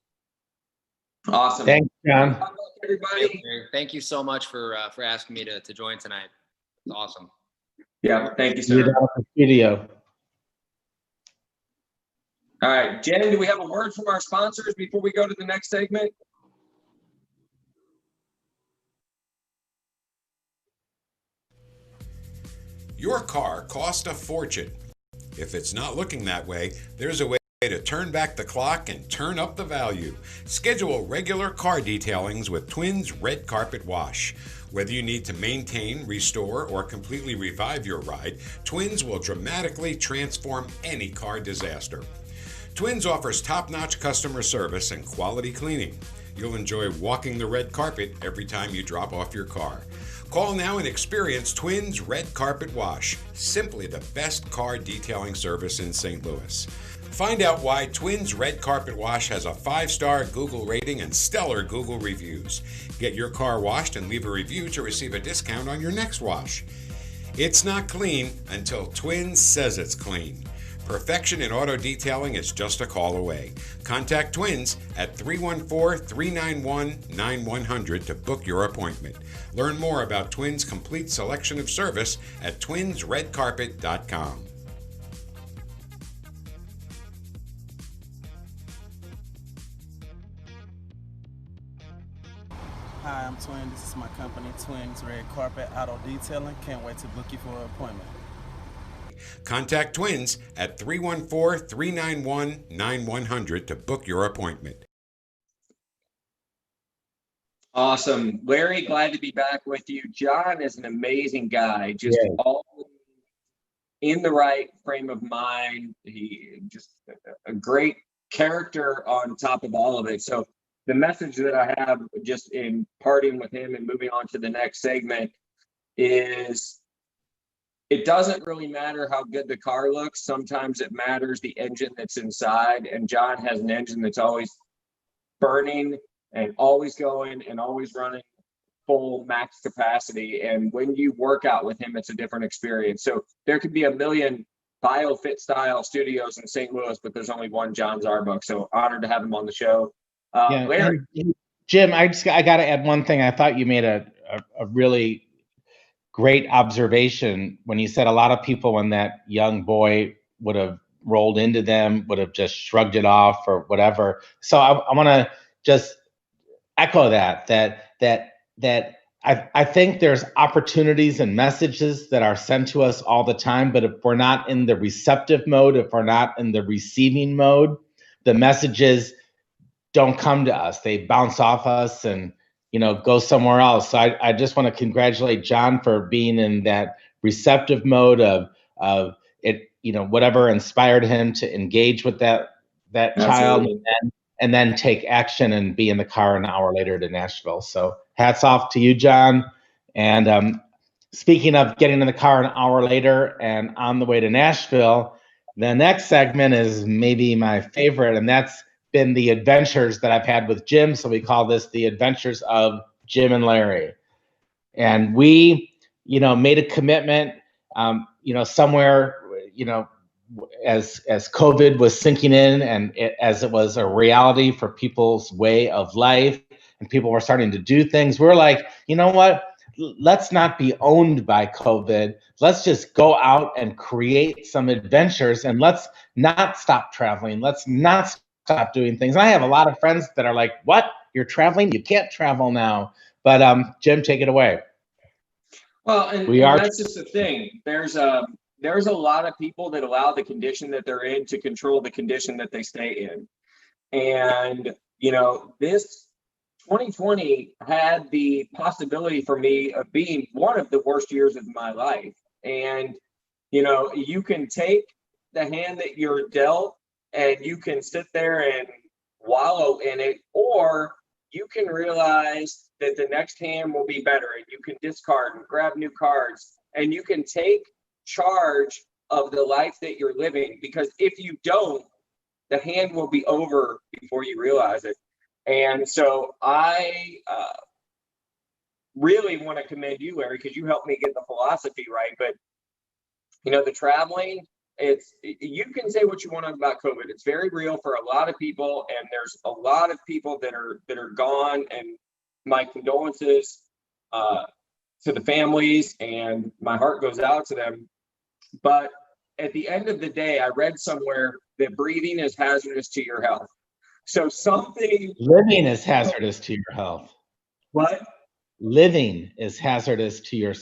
Awesome. Thanks, John. Everybody. Thank you so much for asking me to join tonight. It's awesome. Yeah, thank you, See you sir. down at the studio. All right, Jen, do we have a word from our sponsors before we go to the next segment? Your car costs a fortune. If it's not looking that way, there's a way to turn back the clock and turn up the value. Schedule regular car detailings with Twins Red Carpet Wash. Whether you need to maintain, restore, or completely revive your ride, Twins will dramatically transform any car disaster. Twins offers top-notch customer service and quality cleaning. You'll enjoy walking the red carpet every time you drop off your car. Call now and experience Twins Red Carpet Wash, simply the best car detailing service in St. Louis. Find out why Twins Red Carpet Wash has a 5-star Google rating and stellar Google reviews. Get your car washed and leave a review to receive a discount on your next wash. It's not clean until Twins says it's clean. Perfection in auto detailing is just a call away. Contact Twins at 314-391-9100 to book your appointment. Learn more about Twins' complete selection of service at twinsredcarpet.com. Hi, I'm Twin. This is my company, Twins Red Carpet Auto Detailing. Can't wait to book you for an appointment. Contact Twins at 314-391-9100 to book your appointment. Awesome. Larry, glad to be back with you. John is an amazing guy, just Yeah. all in the right frame of mind. He just a great character on top of all of it. So the message that I have just in parting with him and moving on to the next segment is it doesn't really matter how good the car looks. Sometimes it matters the engine that's inside. And John has an engine that's always burning and always going and always running full max capacity. And when you work out with him, it's a different experience. So there could be a million Bio Fit style studios in St. Louis, but there's only one John Zarbock. So honored to have him on the show. Larry. And Jim, I got to add one thing. I thought you made a really great observation when you said a lot of people, when that young boy would have rolled into them, would have just shrugged it off or whatever. So I want to just echo that I think there's opportunities and messages that are sent to us all the time, but if we're not in the receptive mode, if we're not in the receiving mode, the messages don't come to us. They bounce off us and, go somewhere else. So I just want to congratulate John for being in that receptive mode of it, whatever inspired him to engage with that child and then take action and be in the car an hour later to Nashville. So hats off to you, John. And speaking of getting in the car an hour later and on the way to Nashville, the next segment is maybe my favorite, and that's been the adventures that I've had with Jim. So we call this the adventures of Jim and Larry. And we, made a commitment, somewhere, as COVID was sinking in and as it was a reality for people's way of life and people were starting to do things, we're like, you know what? Let's not be owned by COVID. Let's just go out and create some adventures and let's not stop traveling. Let's not stop doing things. And I have a lot of friends that are like, what? You're traveling? You can't travel now. But Jim, take it away. Well, and that's just the thing. There's a lot of people that allow the condition that they're in to control the condition that they stay in. And, this 2020 had the possibility for me of being one of the worst years of my life. And, you can take the hand that you're dealt and you can sit there and wallow in it, or you can realize that the next hand will be better and you can discard and grab new cards and you can take charge of the life that you're living, because if you don't, the hand will be over before you realize it. And so I really want to commend you, Larry, because you helped me get the philosophy right. But the traveling, you can say what you want about COVID. It's very real for a lot of people, and there's a lot of people that are gone, and my condolences to the families, and my heart goes out to them. But at the end of the day, I read somewhere that breathing is hazardous to your health. So living is hazardous to your health. What? Living is hazardous to your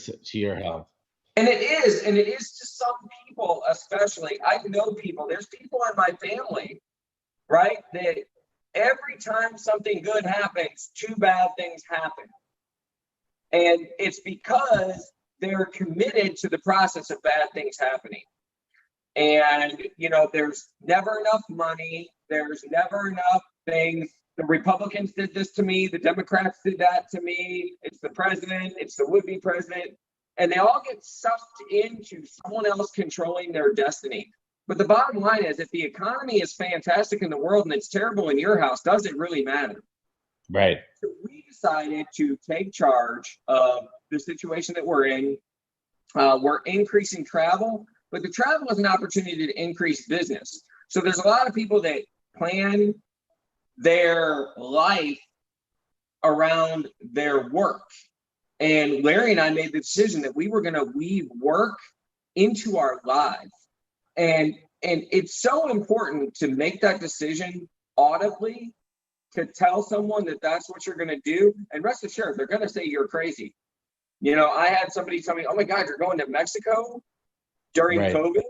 health. And it is to some people, especially. I know people, there's people in my family, right, that every time something good happens, two bad things happen. And it's because they're committed to the process of bad things happening. And, there's never enough money. There's never enough things the Republicans did this to me, the Democrats did that to me, it's the president, it's the would-be president, and they all get sucked into someone else controlling their destiny. But the bottom line is, if the economy is fantastic in the world and it's terrible in your house, does it really matter? Right. So we decided to take charge of the situation that we're in. We're increasing travel, but the travel is an opportunity to increase business. So there's a lot of people that plan their life around their work. And Larry and I made the decision that we were going to weave work into our lives. And it's so important to make that decision audibly, to tell someone that that's what you're going to do. And rest assured, they're going to say you're crazy. You know, I had somebody tell me, oh my God, you're going to Mexico during COVID?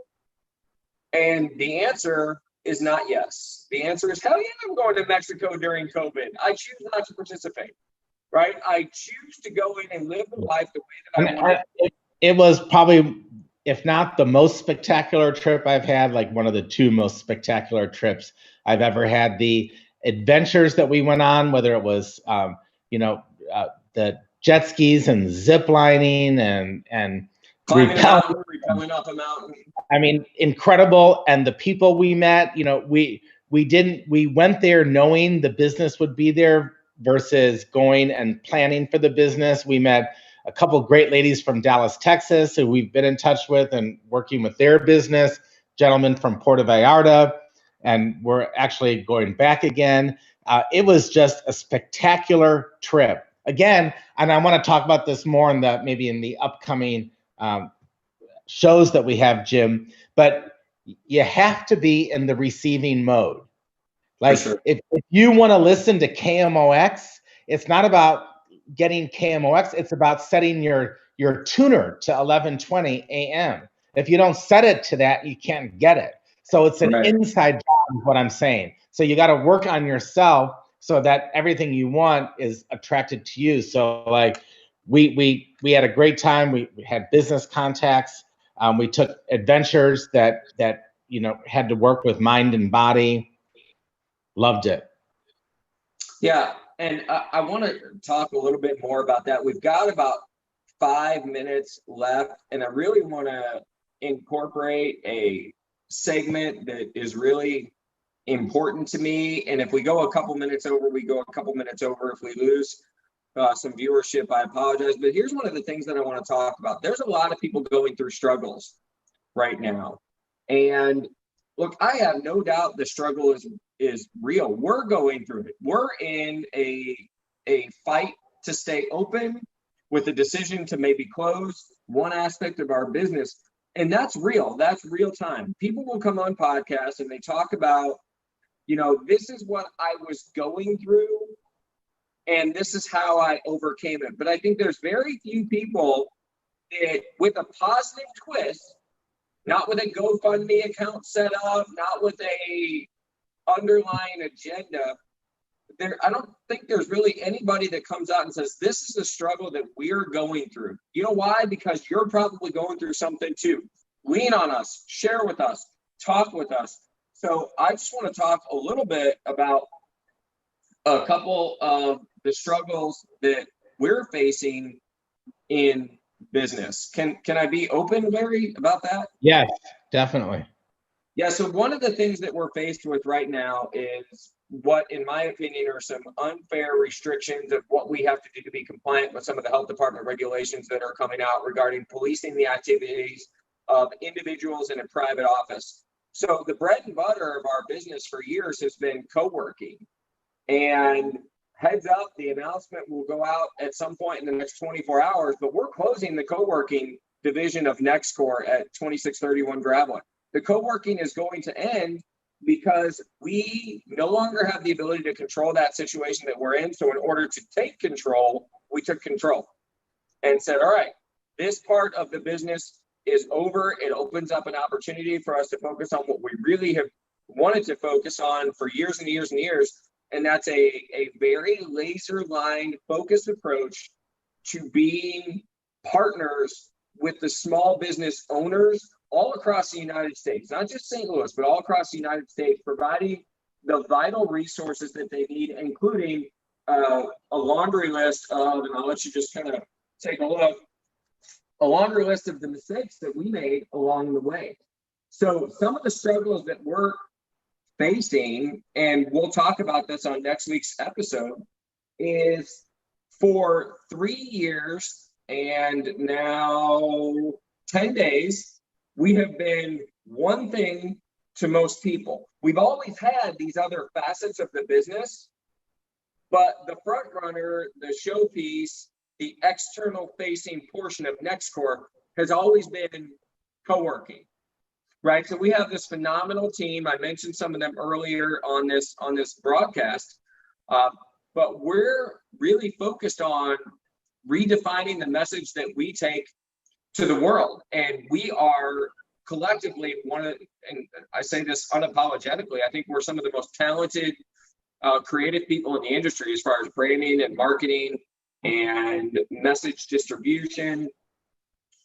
And the answer is not yes. The answer is, hell yeah, I'm going to Mexico during COVID. I choose not to participate, right? I choose to go in and live the life the way that I want to. It was probably, if not the most spectacular trip I've had, like one of the two most spectacular trips I've ever had. The adventures that we went on, whether it was, the jet skis and zip lining and climbing rappelling up a mountain. I mean, incredible. And the people we met, we went there knowing the business would be there versus going and planning for the business. We met a couple of great ladies from Dallas, Texas, who we've been in touch with and working with their business, gentlemen from Puerto Vallarta, and we're actually going back again. It was just a spectacular trip. Again, and I want to talk about this more in the upcoming shows that we have, Jim, but you have to be in the receiving mode. Like, sure. if you want to listen to KMOX, it's not about getting KMOX, it's about setting your tuner to 11:20 a.m. If you don't set it to that, you can't get it. So it's an inside job is what I'm saying. So you got to work on yourself so that everything you want is attracted to you. So like we had a great time. We had business contacts. We took adventures that had to work with mind and body. Loved it. Yeah, and I want to talk a little bit more about that. We've got about 5 minutes left, and I really want to incorporate a segment that is really important to me. And if we go a couple minutes over, we go a couple minutes over. If we lose some viewership, I apologize. But here's one of the things that I want to talk about. There's a lot of people going through struggles right now. And look, I have no doubt the struggle is real. We're going through it. We're in a fight to stay open with a decision to maybe close one aspect of our business. And that's real. That's real time. People will come on podcasts and they talk about, this is what I was going through and this is how I overcame it. But I think there's very few people that, with a positive twist, not with a GoFundMe account set up, not with a underlying agenda, I don't think there's really anybody that comes out and says, this is the struggle that we're going through. You know why? Because you're probably going through something too. Lean on us, share with us, talk with us. So I just want to talk a little bit about a couple of the struggles that we're facing in business. Can I be open, Larry, about that? Yes, definitely. Yeah, so one of the things that we're faced with right now is what, in my opinion, are some unfair restrictions of what we have to do to be compliant with some of the health department regulations that are coming out regarding policing the activities of individuals in a private office. So the bread and butter of our business for years has been co-working. And heads up, the announcement will go out at some point in the next 24 hours, but we're closing the co-working division of NextCore at 2631 Gravelin. The co-working is going to end because we no longer have the ability to control that situation that we're in. So in order to take control, we took control and said, all right, this part of the business is over. It opens up an opportunity for us to focus on what we really have wanted to focus on for years and years and years. And that's a very laser-lined, focused approach to being partners with the small business owners all across the United States, not just St. Louis, but all across the United States, providing the vital resources that they need, including a laundry list of, and I'll let you just kind of take a look, a laundry list of the mistakes that we made along the way. So some of the struggles that we're facing, and we'll talk about this on next week's episode, is for 3 years and now 10 days, we have been one thing to most people. We've always had these other facets of the business, but the front runner, the showpiece, the external facing portion of NextCore has always been co-working, right? So we have this phenomenal team. I mentioned some of them earlier on this broadcast, but we're really focused on redefining the message that we take to the world. And we are collectively and I say this unapologetically, I think we're some of the most talented, creative people in the industry as far as branding and marketing and message distribution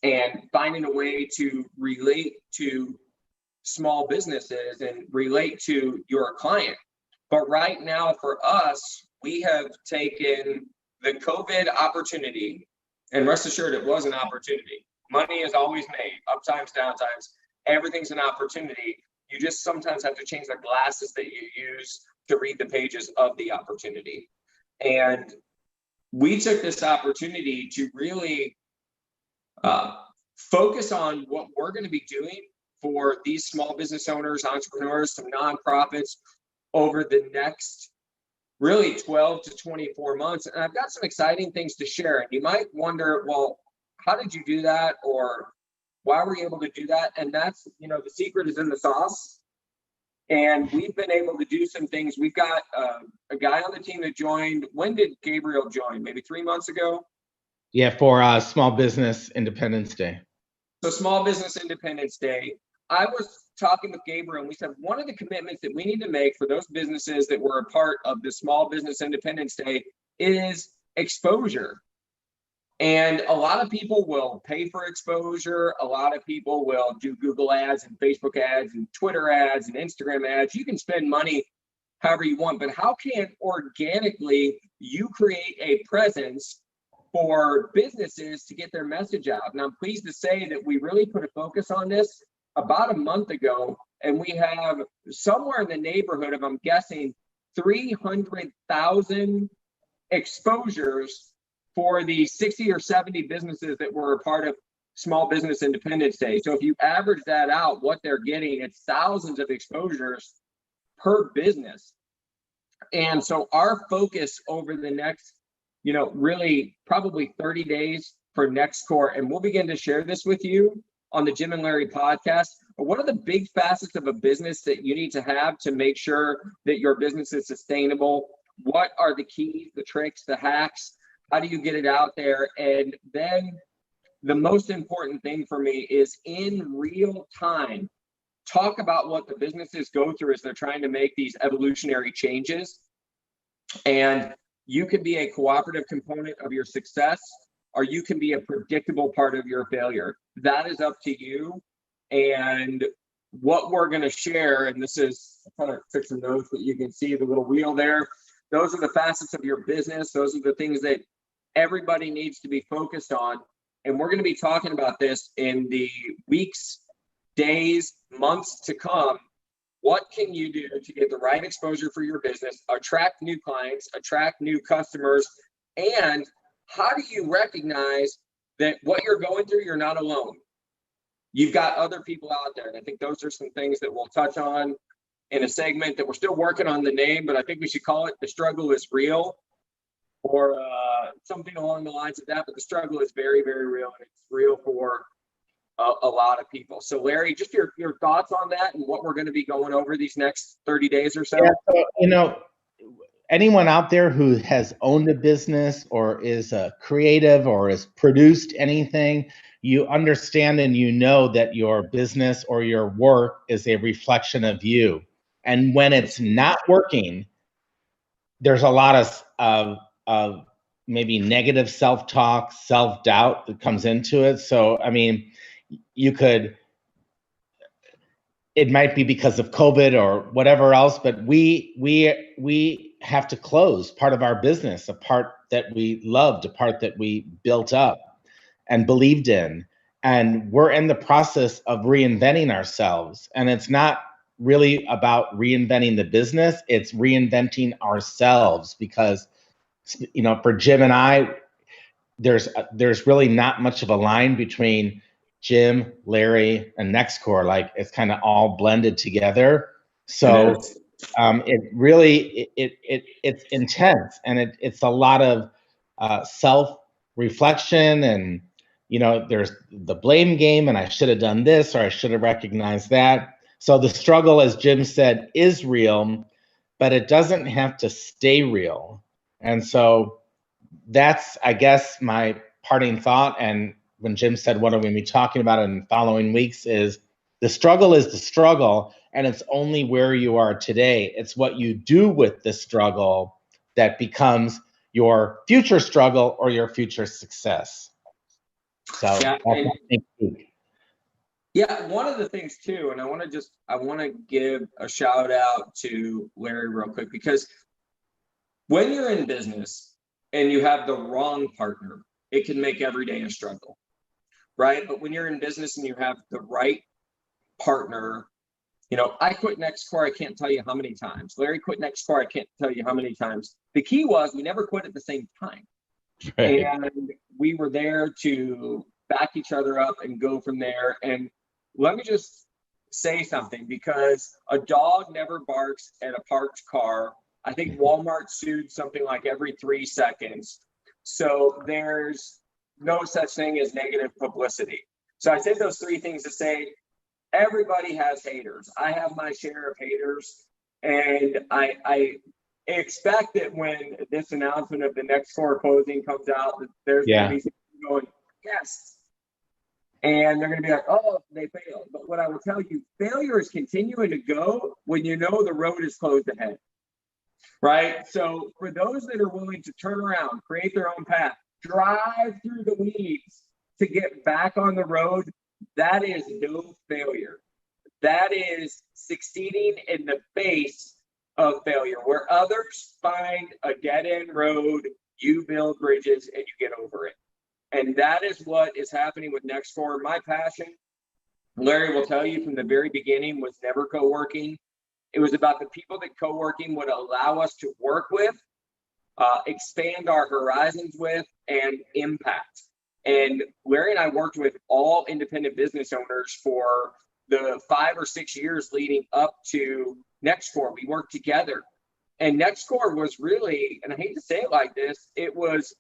and finding a way to relate to small businesses and relate to your client. But right now for us, we have taken the COVID opportunity, and rest assured it was an opportunity. Money is always made, up times, down times. Everything's an opportunity. You just sometimes have to change the glasses that you use to read the pages of the opportunity. And we took this opportunity to really focus on what we're going to be doing for these small business owners, entrepreneurs, some nonprofits over the next really 12 to 24 months. And I've got some exciting things to share. And you might wonder, well, how did you do that? Or why were you able to do that? And that's, the secret is in the sauce. And we've been able to do some things. We've got a guy on the team that joined. When did Gabriel join? Maybe 3 months ago? Yeah, for Small Business Independence Day. So Small Business Independence Day, I was talking with Gabriel and we said, one of the commitments that we need to make for those businesses that were a part of the Small Business Independence Day is exposure. And a lot of people will pay for exposure. A lot of people will do Google ads and Facebook ads and Twitter ads and Instagram ads. You can spend money however you want, but how can organically you create a presence for businesses to get their message out? And I'm pleased to say that we really put a focus on this about a month ago, and we have somewhere in the neighborhood of, I'm guessing, 300,000 exposures for the 60 or 70 businesses that were a part of Small Business Independence Day. So if you average that out, what they're getting, it's thousands of exposures per business. And so our focus over the next, really probably 30 days for NextCore, and we'll begin to share this with you on the Jim and Larry podcast. But one of the big facets of a business that you need to have to make sure that your business is sustainable, what are the keys, the tricks, the hacks? How do you get it out there? And then the most important thing for me is in real time, talk about what the businesses go through as they're trying to make these evolutionary changes. And you can be a cooperative component of your success, or you can be a predictable part of your failure. That is up to you. And what we're going to share, and this is, I kind of took some notes that you can see the little wheel there. Those are the facets of your business. Those are the things that everybody needs to be focused on. And we're going to be talking about this in the weeks, days, months to come. What can you do to get the right exposure for your business, attract new clients, attract new customers, and how do you recognize that what you're going through, you're not alone? You've got other people out there. And I think those are some things that we'll touch on in a segment that we're still working on the name, but I think we should call it The Struggle is Real, or something along the lines of that. But the struggle is very, very real, and it's real for a lot of people. So Larry, just your thoughts on that and what we're going to be going over these next 30 days or so. Yeah, so, anyone out there who has owned a business or is a creative or has produced anything, you understand and you know that your business or your work is a reflection of you. And when it's not working, there's a lot of maybe negative self-talk, self-doubt that comes into it. So, I mean, you could it might be because of COVID or whatever else, but we have to close part of our business, a part that we loved, a part that we built up and believed in. And we're in the process of reinventing ourselves. And it's not really about reinventing the business, it's reinventing ourselves, because, you know, for Jim and I, there's really not much of a line between Jim, Larry, and NextCore. Like, it's kind of all blended together. So it really it's intense, and it's a lot of self reflection, and you know, there's the blame game, and I should have done this, or I should have recognized that. So the struggle, as Jim said, is real, but it doesn't have to stay real. And so that's, I guess, my parting thought. And when Jim said, what are we going to be talking about in the following weeks, is the struggle is the struggle, and it's only where you are today. It's what you do with the struggle that becomes your future struggle or your future success. So Yeah, that's my thinking. yeah, one of the things too, and I want to give a shout out to Larry real quick, because when you're in business and you have the wrong partner, it can make every day a struggle, right? But when you're in business and you have the right partner, you know, I quit NextCore, I can't tell you how many times. Larry quit NextCore, I can't tell you how many times. The key was we never quit at the same time. Right. And we were there to back each other up and go from there. And let me just say something, because a dog never barks at a parked car. I think Walmart sued something like every 3 seconds. So there's no such thing as negative publicity. So I said those 3 things to say everybody has haters. I have my share of haters, and I expect that when this announcement of the NextCore closing comes out, that there's going to be people going, yes. And they're going to be like, oh, they failed. But what I will tell you, failure is continuing to go when you know the road is closed ahead, right? So for those that are willing to turn around, create their own path, drive through the weeds to get back on the road, that is no failure. That is succeeding in the face of failure. Where others find a dead-end road, you build bridges and you get over it. And that is what is happening with NextCore. My passion, Larry will tell you from the very beginning, was never co-working. It was about the people that co-working would allow us to work with, expand our horizons with, and impact. And Larry and I worked with all independent business owners for the 5 or 6 years leading up to NextCore. We worked together. And NextCore was really, and I hate to say it like this, it was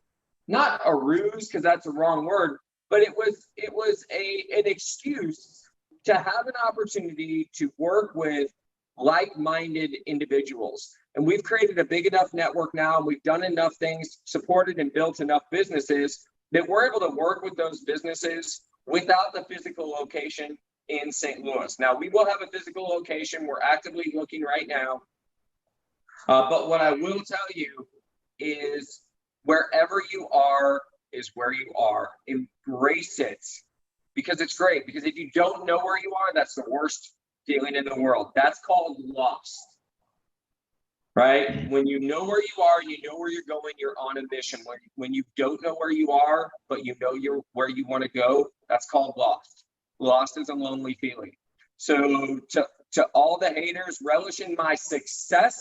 not a ruse, because that's a wrong word, but it was an excuse to have an opportunity to work with like-minded individuals. And we've created a big enough network now, and we've done enough things, supported and built enough businesses, that we're able to work with those businesses without the physical location in St. Louis. Now, we will have a physical location. We're actively looking right now. But what I will tell you is, wherever you are is where you are. Embrace it, because it's great. Because if you don't know where you are, that's the worst feeling in the world. That's called lost, right? When you know where you are, you know where you're going, you're on a mission. When you don't know where you are, but you know you're where you want to go, that's called lost. Lost is a lonely feeling. So to all the haters, relish in my success,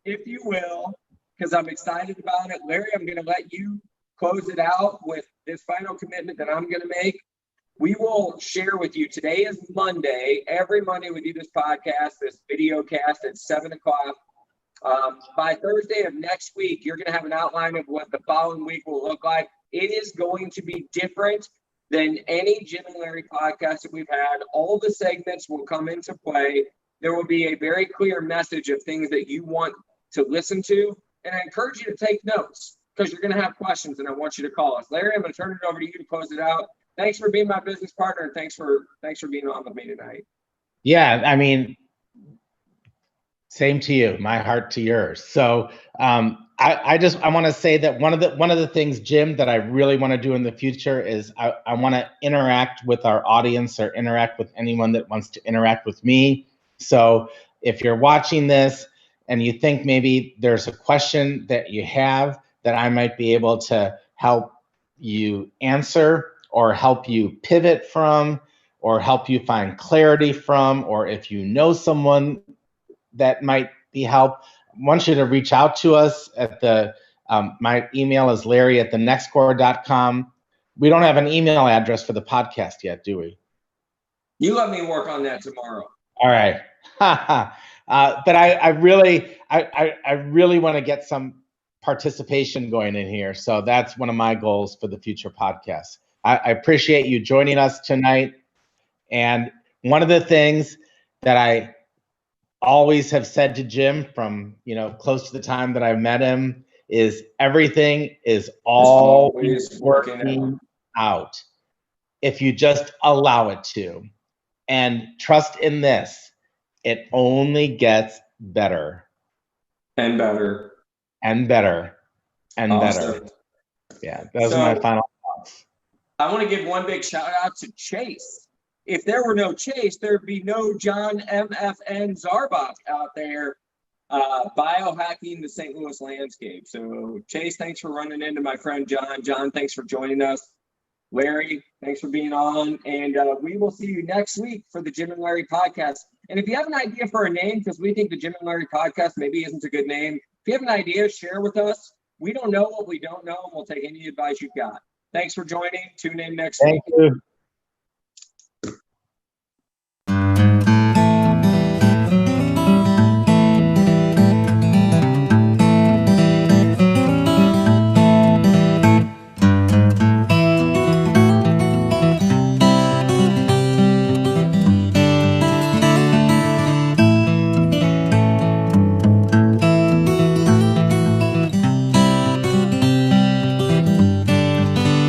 if you will, because I'm excited about it. Larry, I'm going to let you close it out with this final commitment that I'm going to make. We will share with you. Today is Monday. Every Monday we do this podcast, this video cast at 7 o'clock. By Thursday of next week, you're going to have an outline of what the following week will look like. It is going to be different than any Jim and Larry podcast that we've had. All the segments will come into play. There will be a very clear message of things that you want to listen to. And I encourage you to take notes, because you're going to have questions, and I want you to call us. Larry, I'm going to turn it over to you to close it out. Thanks for being my business partner, and thanks for being on with me tonight. Yeah, I mean, Same to you. My heart to yours. So I want to say that one of the things, Jim, that I really want to do in the future is I want to interact with our audience or interact with anyone that wants to interact with me. So if you're watching this and you think maybe there's a question that you have that I might be able to help you answer or help you pivot from or help you find clarity from, or if you know someone that might be help, I want you to reach out to us at the, my email is larry@thenextcore.com. We don't have an email address for the podcast yet, do we? You let me work on that tomorrow. All right. But I really want to get some participation going in here. So that's one of my goals for the future podcasts. I appreciate you joining us tonight. And one of the things that I always have said to Jim from, close to the time that I met him is everything is always working out if you just allow it to. And trust in this, it only gets better. And better. And better. And Awesome. better. Yeah, those are my final thoughts. I want to give one big shout out to Chase. If there were no Chase, there'd be no John MFN Zarbock out there biohacking the St. Louis landscape. So Chase, thanks for running into my friend John. John, thanks for joining us. Larry, thanks for being on. And we will see you next week for the Jim and Larry podcast. And if you have an idea for a name, because we think the Jim and Larry podcast maybe isn't a good name, if you have an idea, share with us. We don't know what we don't know, and we'll take any advice you've got. Thanks for joining. Tune in next week. Thank you.